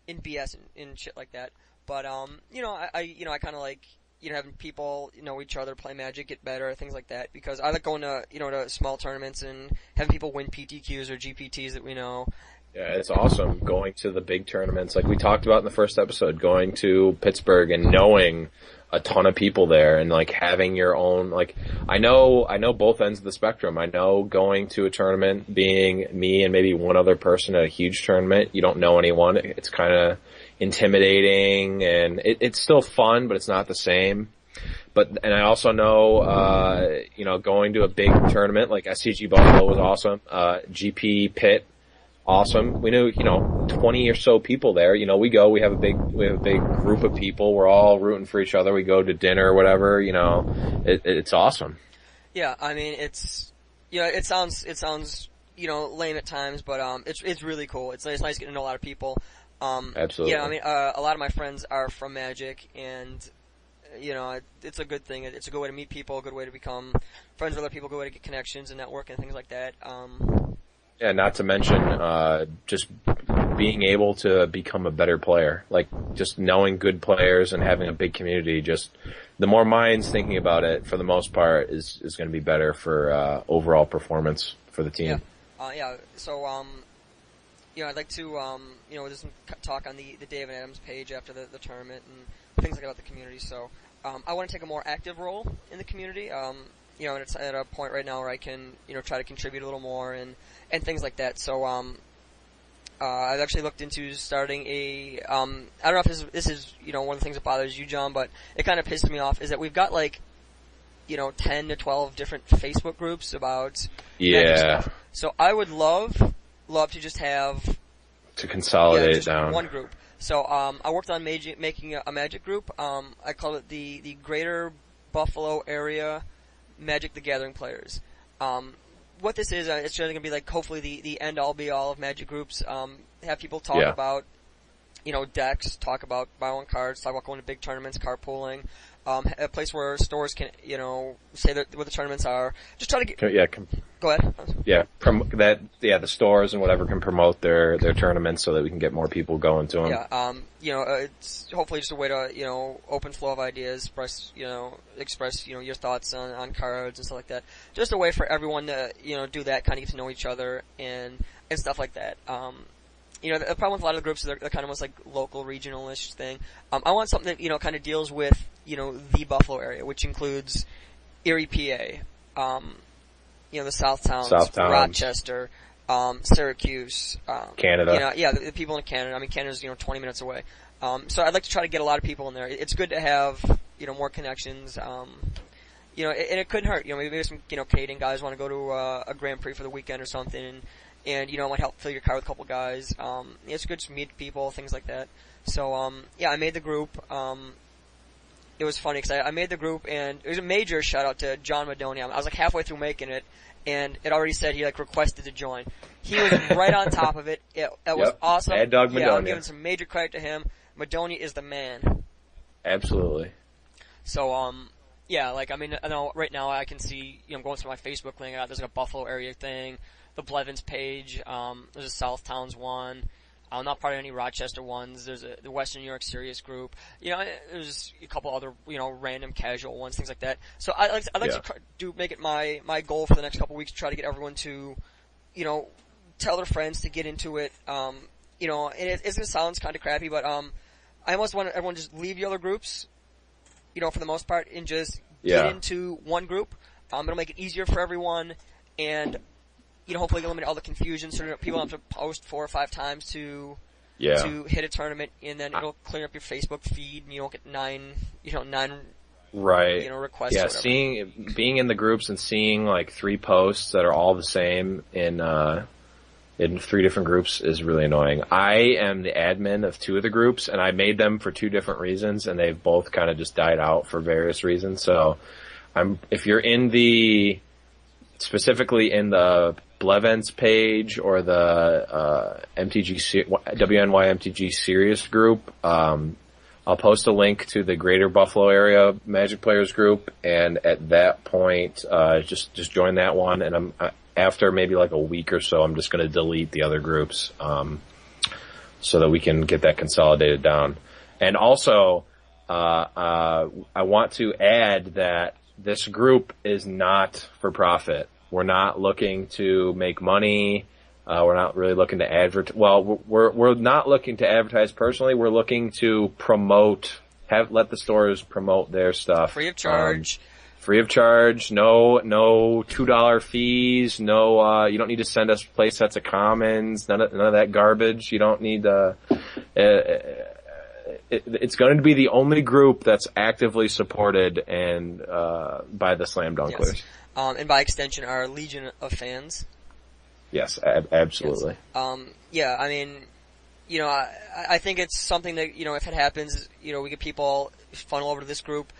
in BS and shit like that. But I kind of like having people know each other, play Magic, get better, things like that. Because I like going to to small tournaments and having people win PTQs or GPTs that we know. Yeah, it's awesome going to the big tournaments, like we talked about in the first episode, going to Pittsburgh and knowing a ton of people there and like having your own, like, I know both ends of the spectrum. I know going to a tournament, being me and maybe one other person at a huge tournament, you don't know anyone. It's kind of intimidating and it's still fun, but it's not the same. And I also know, going to a big tournament like SCG Buffalo was awesome. GP Pitt, awesome. We knew, 20 or so people there. We have a big group of people. We're all rooting for each other. We go to dinner or whatever, it's awesome. Yeah, I mean, it's, it sounds, lame at times, but, it's really cool. It's nice getting to know a lot of people. Absolutely. Yeah, I mean, a lot of my friends are from Magic and, it's a good thing. It's a good way to meet people, a good way to become friends with other people, a good way to get connections and network and things like that. Yeah, not to mention, just being able to become a better player. Like, just knowing good players and having a big community, just, the more minds thinking about it, for the most part, is going to be better for, overall performance for the team. Yeah. So, I'd like to, there's some talk on the David Adams page after the tournament and things like that about the community. So, I want to take a more active role in the community. And it's at a point right now where I can, try to contribute a little more and things like that. So, I've actually looked into starting a, I don't know if this is, one of the things that bothers you, John, but it kind of pisses me off, is that we've got 10 to 12 different Facebook groups about magic stuff. So I would love to just have to consolidate just it down one group. So I worked on making a magic group. I call it the Greater Buffalo Area Magic the Gathering Players. What this is, it's going to be hopefully the end all be all of magic groups. Have people talk about decks, talk about buying cards, talk about going to big tournaments, carpooling. A place where stores can, say what the tournaments are. Just try to get. Go ahead. Yeah, the stores and whatever can promote their tournaments so that we can get more people going to them. Yeah, it's hopefully just a way to, open flow of ideas, express your thoughts on cards and stuff like that. Just a way for everyone to, do that, kind of get to know each other and stuff like that. The problem with a lot of the groups is they're kind of almost like local, regional-ish thing. I want something that, kind of deals with, the Buffalo area, which includes Erie, PA, the South Towns, Rochester, Syracuse, Canada. The people in Canada. I mean, Canada's, 20 minutes away. So I'd like to try to get a lot of people in there. It's good to have, more connections, and it couldn't hurt. Maybe some, Canadian guys want to go to a Grand Prix for the weekend or something, and it might help fill your car with a couple guys. It's good to meet people, things like that. So, I made the group. It was funny because I made the group, and it was a major shout out to John Madoni. I was halfway through making it, and it already said he requested to join. He was right on top of it. It was awesome. Mad Dog Madoni. Yeah, I'm giving some major credit to him. Madoni is the man. Absolutely. So, I know right now I can see, I'm going through my Facebook link. There's a Buffalo area thing, the Blevins page. There's a South Towns one. I'm not part of any Rochester ones. There's the Western New York Serious group. There's a couple other, random casual ones, things like that. So I'd like to make it my goal for the next couple weeks to try to get everyone to, tell their friends to get into it. And it sounds kind of crappy, but I almost want everyone to just leave the other groups, for the most part, and just get into one group. It'll make it easier for everyone, and hopefully eliminate all the confusion so that people don't have to post 4 or 5 times to hit a tournament, and then it'll clear up your Facebook feed, and you don't get 9 right requests. Yeah, being in the groups and seeing 3 posts that are all the same in 3 different groups is really annoying. I am the admin of 2 of the groups, and I made them for 2 different reasons, and they've both kind of just died out for various reasons. So, if you're specifically in the Blevins page or the WNY MTG Serious group, I'll post a link to the Greater Buffalo Area Magic Players group, and at that point, just join that one. And after maybe a week or so, I'm just going to delete the other groups, so that we can get that consolidated down. And also, I want to add that this group is not for profit. We're not looking to make money. We're not really looking to advertise. Well, we're not looking to advertise personally. We're looking to let the stores promote their stuff. Free of charge. Free of charge. No $2 fees. No, you don't need to send us play sets of commons. None of that garbage. You don't need it's going to be the only group that's actively supported and by the Slam Dunklers. Yes. And by extension, our legion of fans. Yes, absolutely. Yes. I think it's something that, if it happens, we get people funnel over to this group,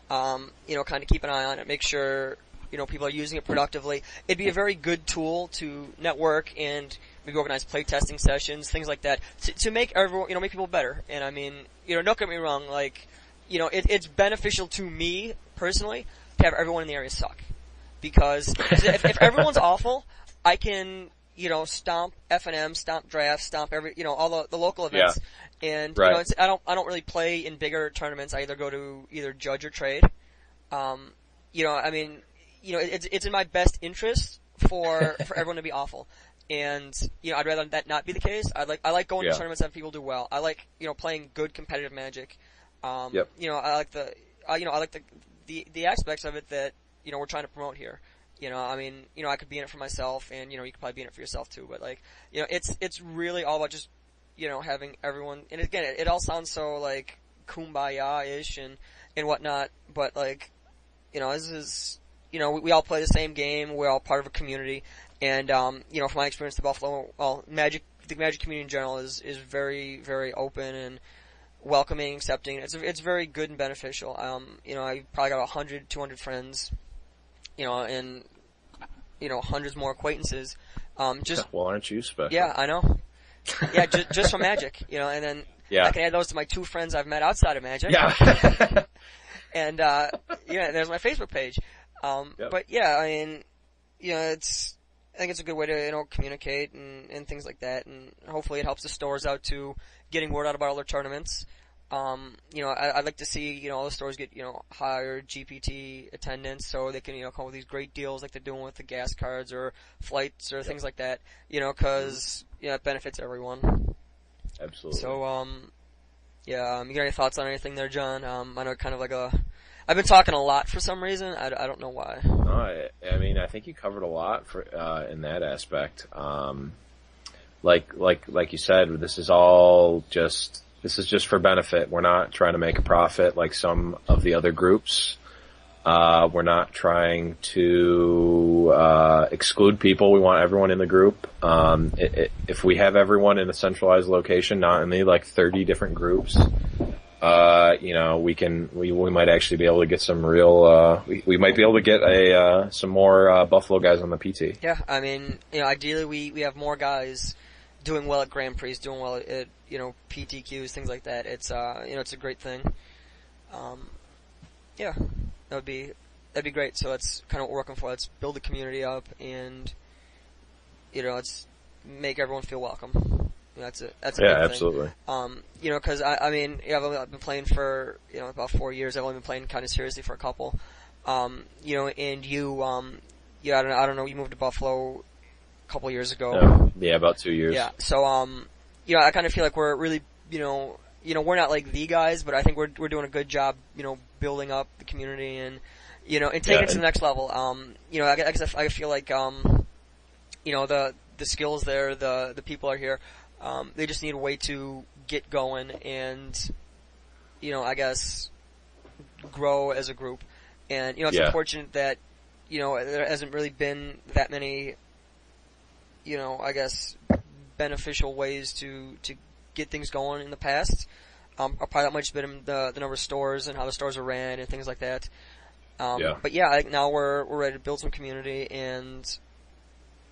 kind of keep an eye on it, make sure, people are using it productively. It'd be a very good tool to network and maybe organize playtesting sessions, things like that, to make everyone, make people better. And don't get me wrong, it's beneficial to me, personally, to have everyone in the area suck. Because if everyone's awful, I can, stomp F&M, stomp drafts, stomp all the local events. Yeah. And, right. I don't really play in bigger tournaments. I either go to either judge or trade. It's in my best interest for everyone to be awful. And, I'd rather that not be the case. I like going to tournaments that people do well. I like, playing good competitive Magic. Yep. I like the aspects of it that, we're trying to promote here. You know, I mean, you know, I could be in it for myself, and you know, you could probably be in it for yourself too. But like, you know, it's really all about just, you know, having everyone. And again, it all sounds so like kumbaya-ish and whatnot. But like, you know, this is, you know, we all play the same game. We're all part of a community, and you know, from my experience, the Buffalo, well, the Magic community in general is very, very open and welcoming, accepting. It's very good and beneficial. You know, I probably got 100, 200 friends. You know, and, you know, hundreds more acquaintances. Just well, aren't you special? Yeah, I know. Yeah, just from Magic, you know, and then I can add those to my 2 friends I've met outside of Magic. Yeah. And, yeah, there's my Facebook page. But yeah, I mean, you know, I think it's a good way to, you know, communicate and things like that, and hopefully it helps the stores out to getting word out about all their tournaments. You know, I'd like to see, you know, all the stores get, you know, higher GPT attendance so they can, you know, come up with these great deals like they're doing with the gas cards or flights or things like that, you know, cause, you know, it benefits everyone. Absolutely. So, yeah, you got any thoughts on anything there, John? I know kind of like I've been talking a lot for some reason. I don't know why. No, I mean, I think you covered a lot in that aspect. Like you said, this is just for benefit. We're not trying to make a profit like some of the other groups. We're not trying to exclude people. We want everyone in the group. If we have everyone in a centralized location, not in the like 30 different groups, you know, we might actually be able to get some real. We might be able to get some more Buffalo guys on the PT. Yeah, I mean, you know, ideally we have more guys doing well at Grand Prix, doing well at, you know, PTQs, things like that. It's, you know, it's a great thing. Yeah, that'd be great. So that's kind of what we're working for. Let's build the community up and, you know, let's make everyone feel welcome. You know, that's a yeah, good thing. absolutely. You know, cause I mean, yeah, I've been playing for, you know, about 4 years. I've only been playing kind of seriously for a couple. You know, and yeah, I don't know, you moved to Buffalo a couple years ago. Yeah, about 2 years. Yeah, so, you know, I kind of feel like we're really, you know, we're not like the guys, but I think we're doing a good job, you know, building up the community and, you know, and taking it to the next level. You know, I feel like, you know, the skills there, the people are here. They just need a way to get going and, you know, I guess grow as a group. And, you know, it's unfortunate that, you know, there hasn't really been that many, you know, I guess beneficial ways to get things going in the past. Probably that might have been the number of stores and how the stores are ran and things like that. But yeah, I think now we're ready to build some community and,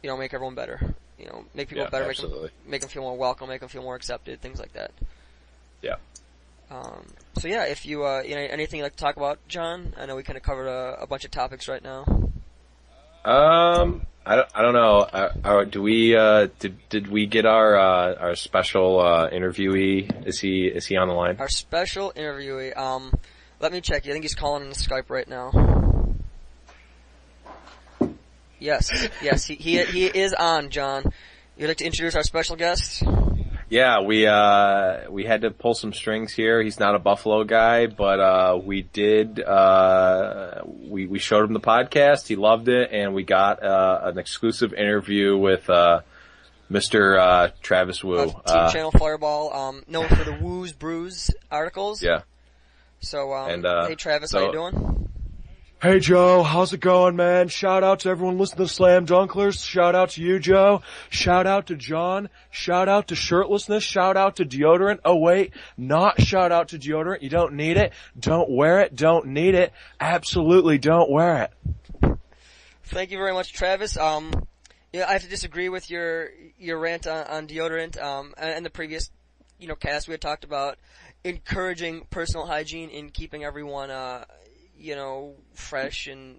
you know, make everyone better. You know, make people better, make them feel more welcome, make them feel more accepted, things like that. Yeah. So yeah, if you, you know, anything you'd like to talk about, John? I know we kind of covered a bunch of topics right now. I don't know. Do we did we get our special interviewee? Is he on the line? Our special interviewee. Let me check. I think he's calling in Skype right now. Yes, he is on, John. You'd like to introduce our special guest? Yeah, we had to pull some strings here. He's not a Buffalo guy, but we did we showed him the podcast. He loved it, and we got an exclusive interview with Mr. Travis Wu. Team Channel Fireball, known for the Woo's Brews articles. Yeah. So hey Travis, how you doing? Hey Joe, how's it going, man? Shout out to everyone listening to Slam Dunklers. Shout out to you, Joe. Shout out to John. Shout out to shirtlessness. Shout out to deodorant. Oh wait, not shout out to deodorant. You don't need it. Don't wear it. Don't need it. Absolutely don't wear it. Thank you very much, Travis. Yeah, I have to disagree with your rant on deodorant. And the previous, you know, cast we had talked about encouraging personal hygiene and keeping everyone, you know, fresh and...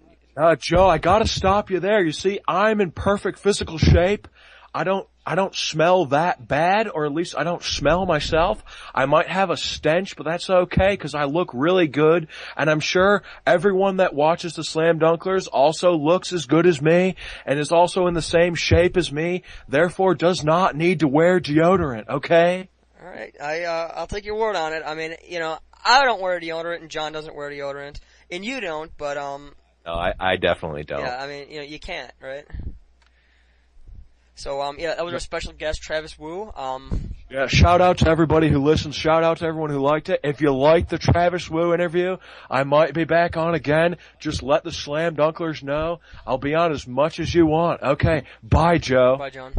Joe, I gotta stop you there. You see, I'm in perfect physical shape. I don't smell that bad, or at least I don't smell myself. I might have a stench, but that's okay, because I look really good, and I'm sure everyone that watches the Slam Dunklers also looks as good as me, and is also in the same shape as me, therefore does not need to wear deodorant, okay? Alright, I'll take your word on it. I mean, you know, I don't wear deodorant, and John doesn't wear deodorant. And you don't, but, No, I definitely don't. Yeah, I mean, you can't, right? So, that was our special guest, Travis Wu. Yeah, shout out to everybody who listens. Shout out to everyone who liked it. If you liked the Travis Wu interview, I might be back on again. Just let the Slam Dunklers know. I'll be on as much as you want. Okay, bye, Joe. Bye, John.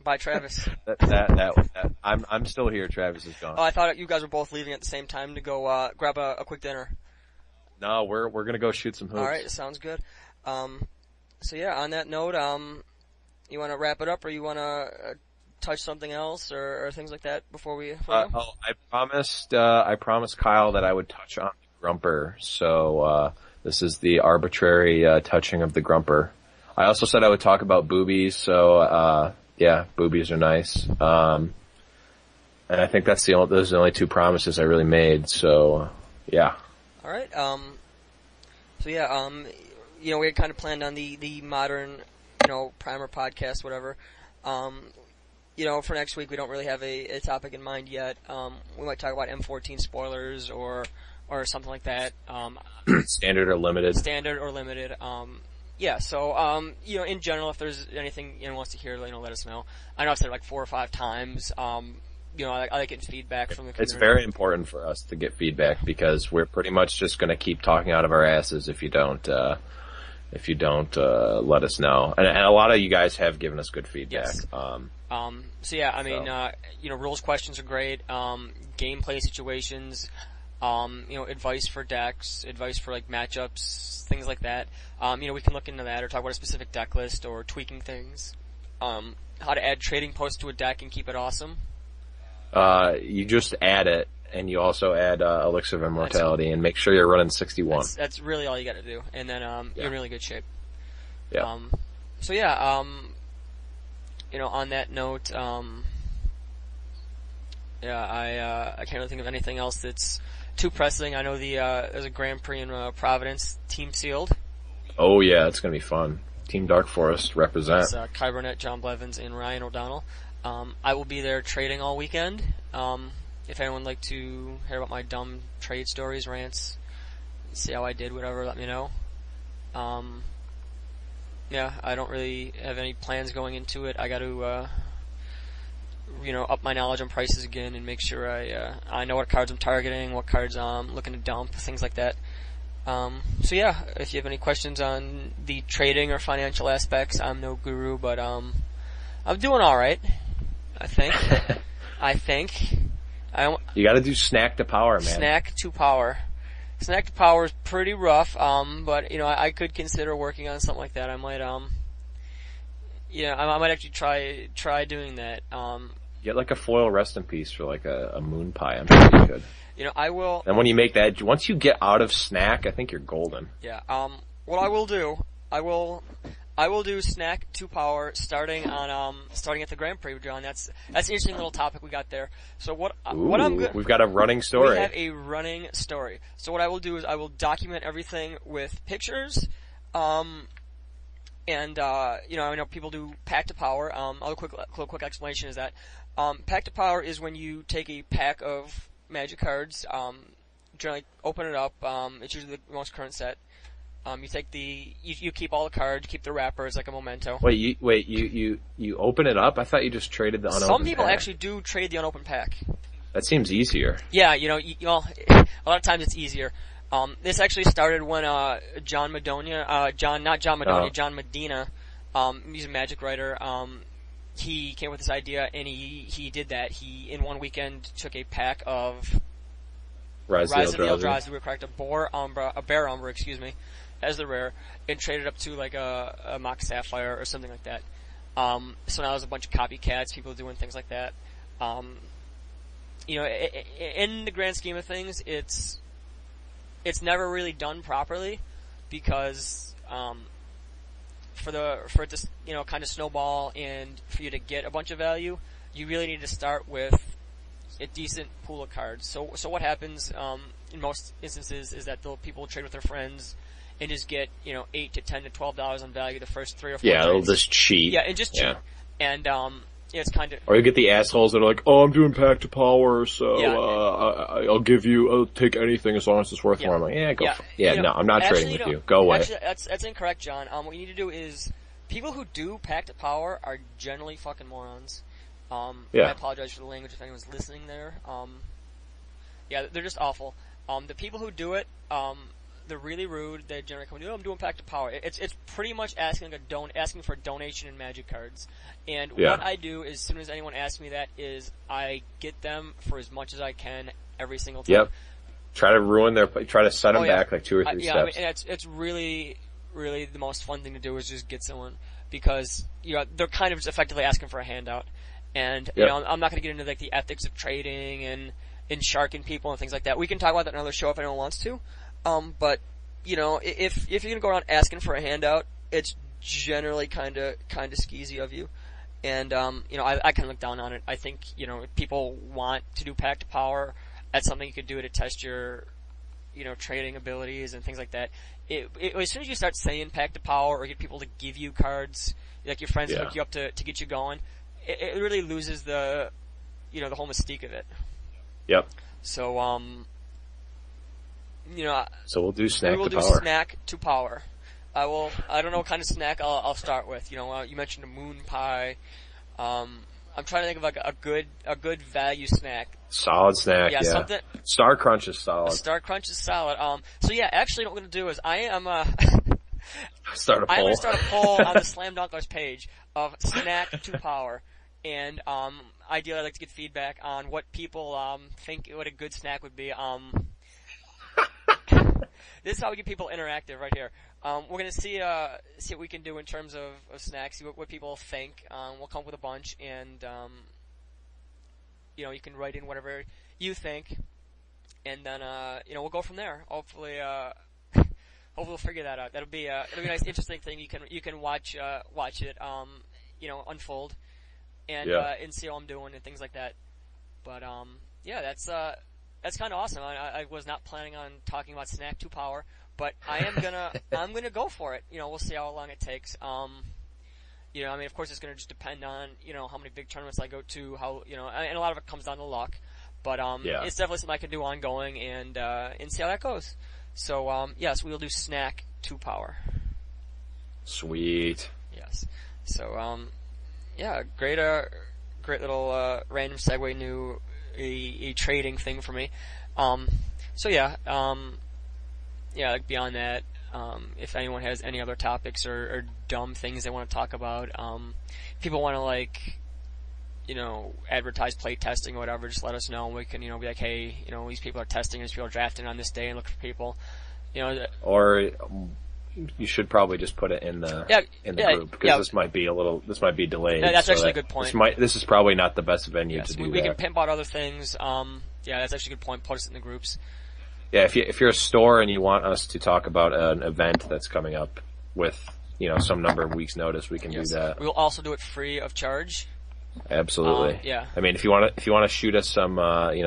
Bye, Travis. I'm still here. Travis is gone. Oh, I thought you guys were both leaving at the same time to go grab a quick dinner. No, we're gonna go shoot some hoops. All right, sounds good. So yeah, on that note, you want to wrap it up, or you want to touch something else, or things like that before we? I promised Kyle that I would touch on the grumper. So this is the arbitrary touching of the grumper. I also said I would talk about boobies. So yeah, boobies are nice. And I think those are the only two promises I really made. So yeah. All right. So yeah. We had kind of planned on the modern, primer podcast, whatever. For next week we don't really have a topic in mind yet. We might talk about M14 spoilers or something like that. Standard or limited. Standard or limited. Yeah. So in general, if there's anything anyone wants to hear, let us know. I know I've said it like 4 or 5 times. I like getting feedback from the community. It's very important for us to get feedback because we're pretty much just going to keep talking out of our asses if you don't let us know. And a lot of you guys have given us good feedback. Yes. So yeah, I mean, rules questions are great. Gameplay situations, advice for decks, advice for like matchups, things like that. We can look into that or talk about a specific deck list or tweaking things. How to add trading posts to a deck and keep it awesome. You just add it, and you also add Elixir of Immortality, and make sure you're running 61. That's really all you got to do, and then you're in really good shape. Yeah. So yeah, on that note, I can't really think of anything else that's too pressing. I know there's a Grand Prix in Providence, team sealed. Oh yeah, it's gonna be fun. Team Dark Forest represent. It's Kai Burnett, John Blevins, and Ryan O'Donnell. I will be there trading all weekend. If anyone would like to hear about my dumb trade stories, rants, see how I did, whatever, let me know. Yeah, I don't really have any plans going into it. I got to, up my knowledge on prices again and make sure I know what cards I'm targeting, what cards I'm looking to dump, things like that. So yeah, if you have any questions on the trading or financial aspects, I'm no guru, but I'm doing all right. I think. You got to do snack to power, man. Snack to power. Snack to power is pretty rough, but I could consider working on something like that. I might, I might actually try doing that. Get like a foil rest in peace for like a moon pie. I'm sure you could. I will. And when you make that, once you get out of snack, I think you're golden. Yeah. What I will do, I will do snack to power starting at the Grand Prix, John. That's an interesting little topic we got there. So what I'm good. We've got a running story. We have a running story. So what I will do is I will document everything with pictures, and I know people do pack to power. A quick explanation is that pack to power is when you take a pack of Magic cards, generally open it up. It's usually the most current set. You take you keep all the cards, keep the wrapper as like a memento. You open it up? I thought you just traded the unopened Some people pack. actually do trade the unopened pack. That seems easier. Yeah, a lot of times it's easier. This actually started when John Medina, he's a Magic writer. He came up with this idea and he did that. He in one weekend took a pack of Rise of the Eldrazi, we cracked a Bear Umbra, as the rare, and traded up to like a Mox Sapphire or something like that. So now there's a bunch of copycats, people doing things like that. In the grand scheme of things, it's never really done properly because for it to kind of snowball and for you to get a bunch of value, you really need to start with a decent pool of cards. So what happens in most instances is that people trade with their friends and just get $8 to $10 to $12 on value the first 3 or 4 Yeah, trades. they'll just cheat. Yeah, and just cheat. And Yeah, it's kind of. Or you get the assholes that are like, "Oh, I'm doing Pack to Power, so I'll take anything as long as it's worth more." I'm like, "Yeah, go." No, I'm not trading with you. Go away. Actually, that's incorrect, John. What you need to do is people who do Pack to Power are generally fucking morons. I apologize for the language if anyone's listening there. They're just awful. The people who do it, they're really rude. They generally come, "Oh, I'm doing Pack to Power." It's pretty much asking for a donation in Magic cards. And what I do as soon as anyone asks me that is I get them for as much as I can every single time. Yep. Try to set them back like 2 or 3 steps. I mean, and it's really, really the most fun thing to do is just get someone because they're kind of just effectively asking for a handout. And I'm not going to get into like the ethics of trading and sharking people and things like that. We can talk about that in another show if anyone wants to. But if you're gonna go around asking for a handout, it's generally kind of skeezy of you. And I kind of look down on it. I think if people want to do Pack to Power, that's something you could do to test your trading abilities and things like that. As soon as you start saying Pack to Power or get people to give you cards, like your friends hook you up to get you going, it really loses the the whole mystique of it. Yep. So so we'll do snack we will to do power. Snack to Power. I don't know what kind of snack I'll start with. You mentioned a moon pie. I'm trying to think of like a good value snack. Solid snack, yeah. Something. Star Crunch is solid. Star Crunch is solid. So yeah, actually what I'm going to do is I am start a poll. I'm going to start a poll on the Slam Dunklers page of snack to power. And ideally I'd like to get feedback on what people think what a good snack would be. This is how we get people interactive right here. We're gonna see what we can do in terms of snacks, see what people think. We'll come up with a bunch, and you can write in whatever you think, and then we'll go from there. Hopefully we'll figure that out. It'll be a nice, interesting thing. You can watch it unfold, and see how I'm doing and things like that. But that's kind of awesome. I was not planning on talking about Snack to Power, but I'm gonna go for it. We'll see how long it takes. I mean, of course, it's gonna just depend on how many big tournaments I go to, how and a lot of it comes down to luck. But it's definitely something I can do ongoing and see how that goes. So yes, we will do Snack to Power. Sweet. Yes. So great little random segue new. A trading thing for me. Like beyond that, if anyone has any other topics or dumb things they want to talk about, people want to advertise play testing or whatever, just let us know and we can, be like, hey, these people are testing, these people are drafting on this day and look for people, Or you should probably just put it in the group because this might be delayed. That's actually a good point. This is probably not the best venue to do that. We can pimp out other things. That's actually a good point. Put us in the groups. Yeah, if you're a store and you want us to talk about an event that's coming up with some number of weeks notice, we can do that. We will also do it free of charge. Absolutely. I mean, if you want to shoot us some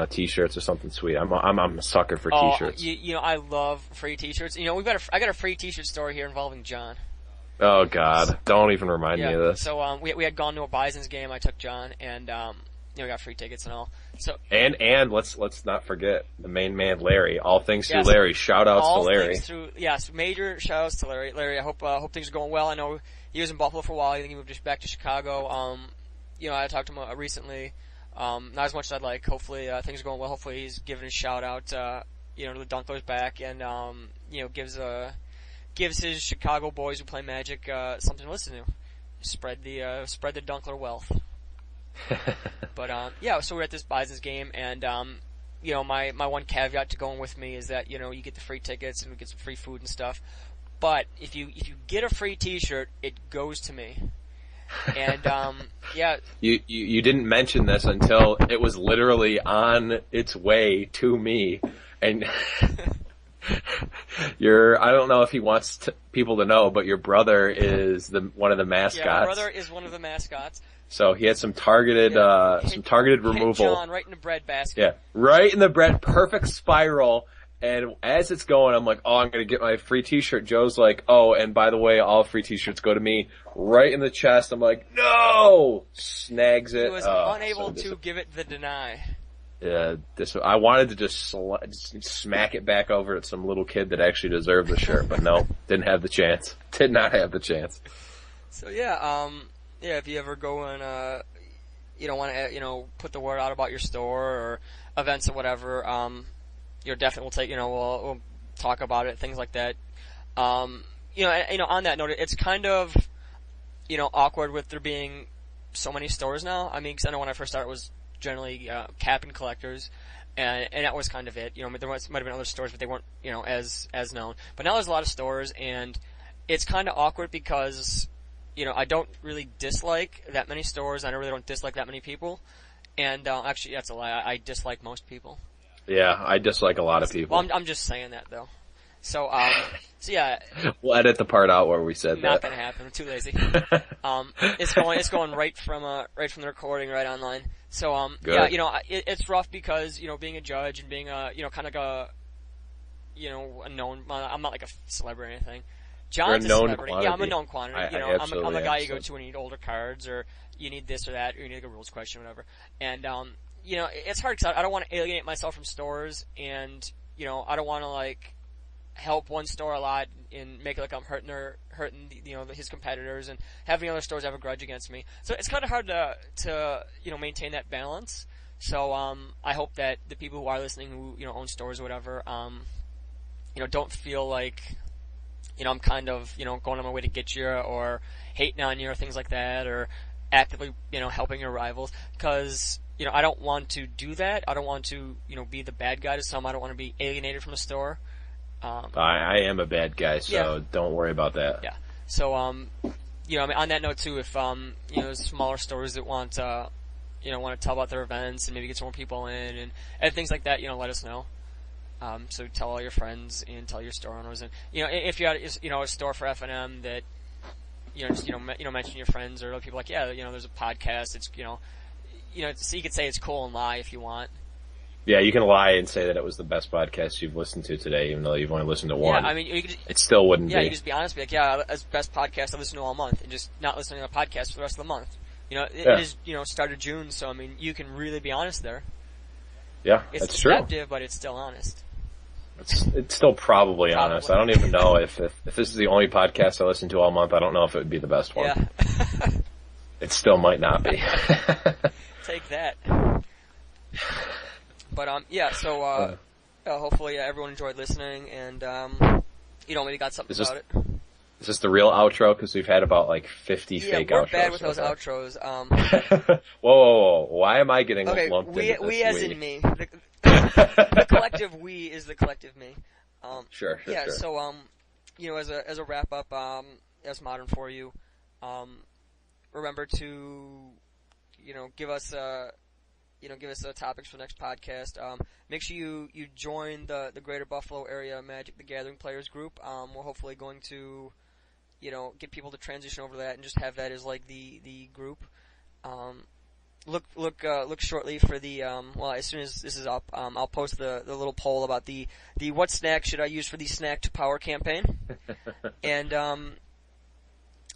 t-shirts or something sweet, I'm a sucker for t-shirts. I love free t-shirts. I got a free t-shirt story here involving John. Oh God, don't even remind me of this. So we had gone to a Bison's game. I took John, and we got free tickets and all. So and let's not forget the main man Larry. All things through Larry. Shout outs to Larry. Major shout outs to Larry. Larry, I hope things are going well. I know he was in Buffalo for a while. I think he moved back to Chicago. I talked to him recently, not as much as I'd like. Hopefully, things are going well. Hopefully he's giving a shout out, to the Dunklers back and, gives his Chicago boys who play Magic, something to listen to. Spread the Dunkler wealth. But, so we're at this Bison's game and, my one caveat to going with me is that, you get the free tickets and we get some free food and stuff. But if you get a free t-shirt, it goes to me. And you didn't mention this until it was literally on its way to me, and I don't know if he wants people to know, but your brother is one of the mascots. Yeah, my brother is one of the mascots. So he had some targeted removal. John right in the bread basket. Yeah, right in the bread, perfect spiral. And as it's going, I'm like, oh, I'm going to get my free t-shirt. Joe's like, oh, and by the way, all free t-shirts go to me. Right in the chest. I'm like, no! Snags it. He was unable to give it the deny. Yeah, I wanted to just smack it back over at some little kid that actually deserved the shirt, but no, didn't have the chance. Did not have the chance. So yeah, if you ever go and, want to, put the word out about your store or events or whatever, definitely we'll take, we'll talk about it, things like that. On that note, it's kind of, awkward with there being so many stores now. I mean, 'cause I know when I first started it was generally, cap and collectors, and that was kind of it. There might have been other stores, but they weren't, as known. But now there's a lot of stores, and it's kind of awkward because, I don't really dislike that many stores, and I really don't dislike that many people. And, actually, that's a lie. I dislike most people. Yeah, I dislike a lot of people. Well, I'm just saying that though. So yeah. We'll edit the part out where we said not that. Not gonna happen. I'm too lazy. It's going right from the recording right online. So Good. yeah, it's rough because being a judge and being a kind of a known. I'm not like a celebrity or anything. John's a celebrity. Quantity. Yeah, I'm a known quantity. I'm a guy you go to when you need older cards or you need this or that or you need like a rules question or whatever. And it's hard because I don't want to alienate myself from stores, and I don't want to help one store a lot and make it like I'm hurting his competitors and having other stores have a grudge against me. So it's kind of hard to maintain that balance. So I hope that the people who are listening who own stores or whatever don't feel like I'm kind of going on my way to get you or hating on you or things like that or actively helping your rivals, because I don't want to do that. I don't want to, be the bad guy to some. I don't want to be alienated from a store. I am a bad guy, so don't worry about that. Yeah. So, on that note too, if, smaller stores that want to tell about their events and maybe get some more people in and things like that, let us know. So tell all your friends and tell your store owners. And, if you had, a store for F&M that, mention your friends or other people there's a podcast. It's, so you could say it's cool and lie if you want. Yeah, you can lie and say that it was the best podcast you've listened to today, even though you've only listened to one. Yeah, I mean, it still wouldn't be. Yeah, you just be honest, be like, yeah, that's the best podcast I listened to all month, and just not listening to the podcast for the rest of the month. It is, started June, so I mean, you can really be honest there. Yeah, it's that's true. It's deceptive, but it's still honest. It's still probably honest. I don't even know if this is the only podcast I listen to all month. I don't know if it would be the best one. Yeah. It still might not be. Take that. But so hopefully everyone enjoyed listening and maybe got something about it. Is this the real outro? Because we've had about 50 fake outros. Yeah, we're bad with those outros. Whoa! Why am I getting lumped into this? We as in me. The collective we is the collective me. Sure. Yeah. So as a wrap up, as modern for you, remember to give us topics for the next podcast. Make sure you join the Greater Buffalo Area Magic the Gathering Players group. We're hopefully going to, get people to transition over to that and just have that as the group. Look shortly for the, as soon as this is up, I'll post the little poll about the what snack should I use for the Snack to Power campaign. And,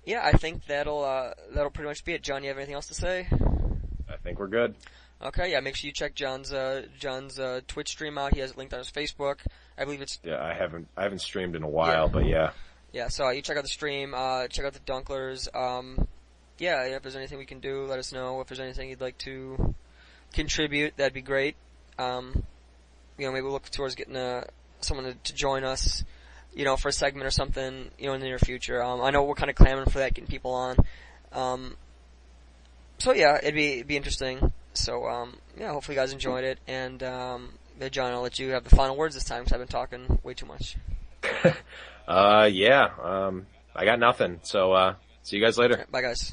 I think that'll pretty much be it. John, you have anything else to say? I think we're good. Okay, yeah, make sure you check John's Twitch stream out. He has it linked on his Facebook. I believe it's... Yeah, I haven't streamed in a while, but yeah. Yeah, so you check out the stream, check out the Dunklers. If there's anything we can do, let us know. If there's anything you'd like to contribute, that'd be great. Maybe we'll look towards getting someone to join us, for a segment or something, in the near future. I know we're kind of clamoring for that, getting people on. So yeah, it'd be interesting. So, hopefully you guys enjoyed it, and, John, I'll let you have the final words this time, because I've been talking way too much. I got nothing, so, see you guys later. Right, bye guys.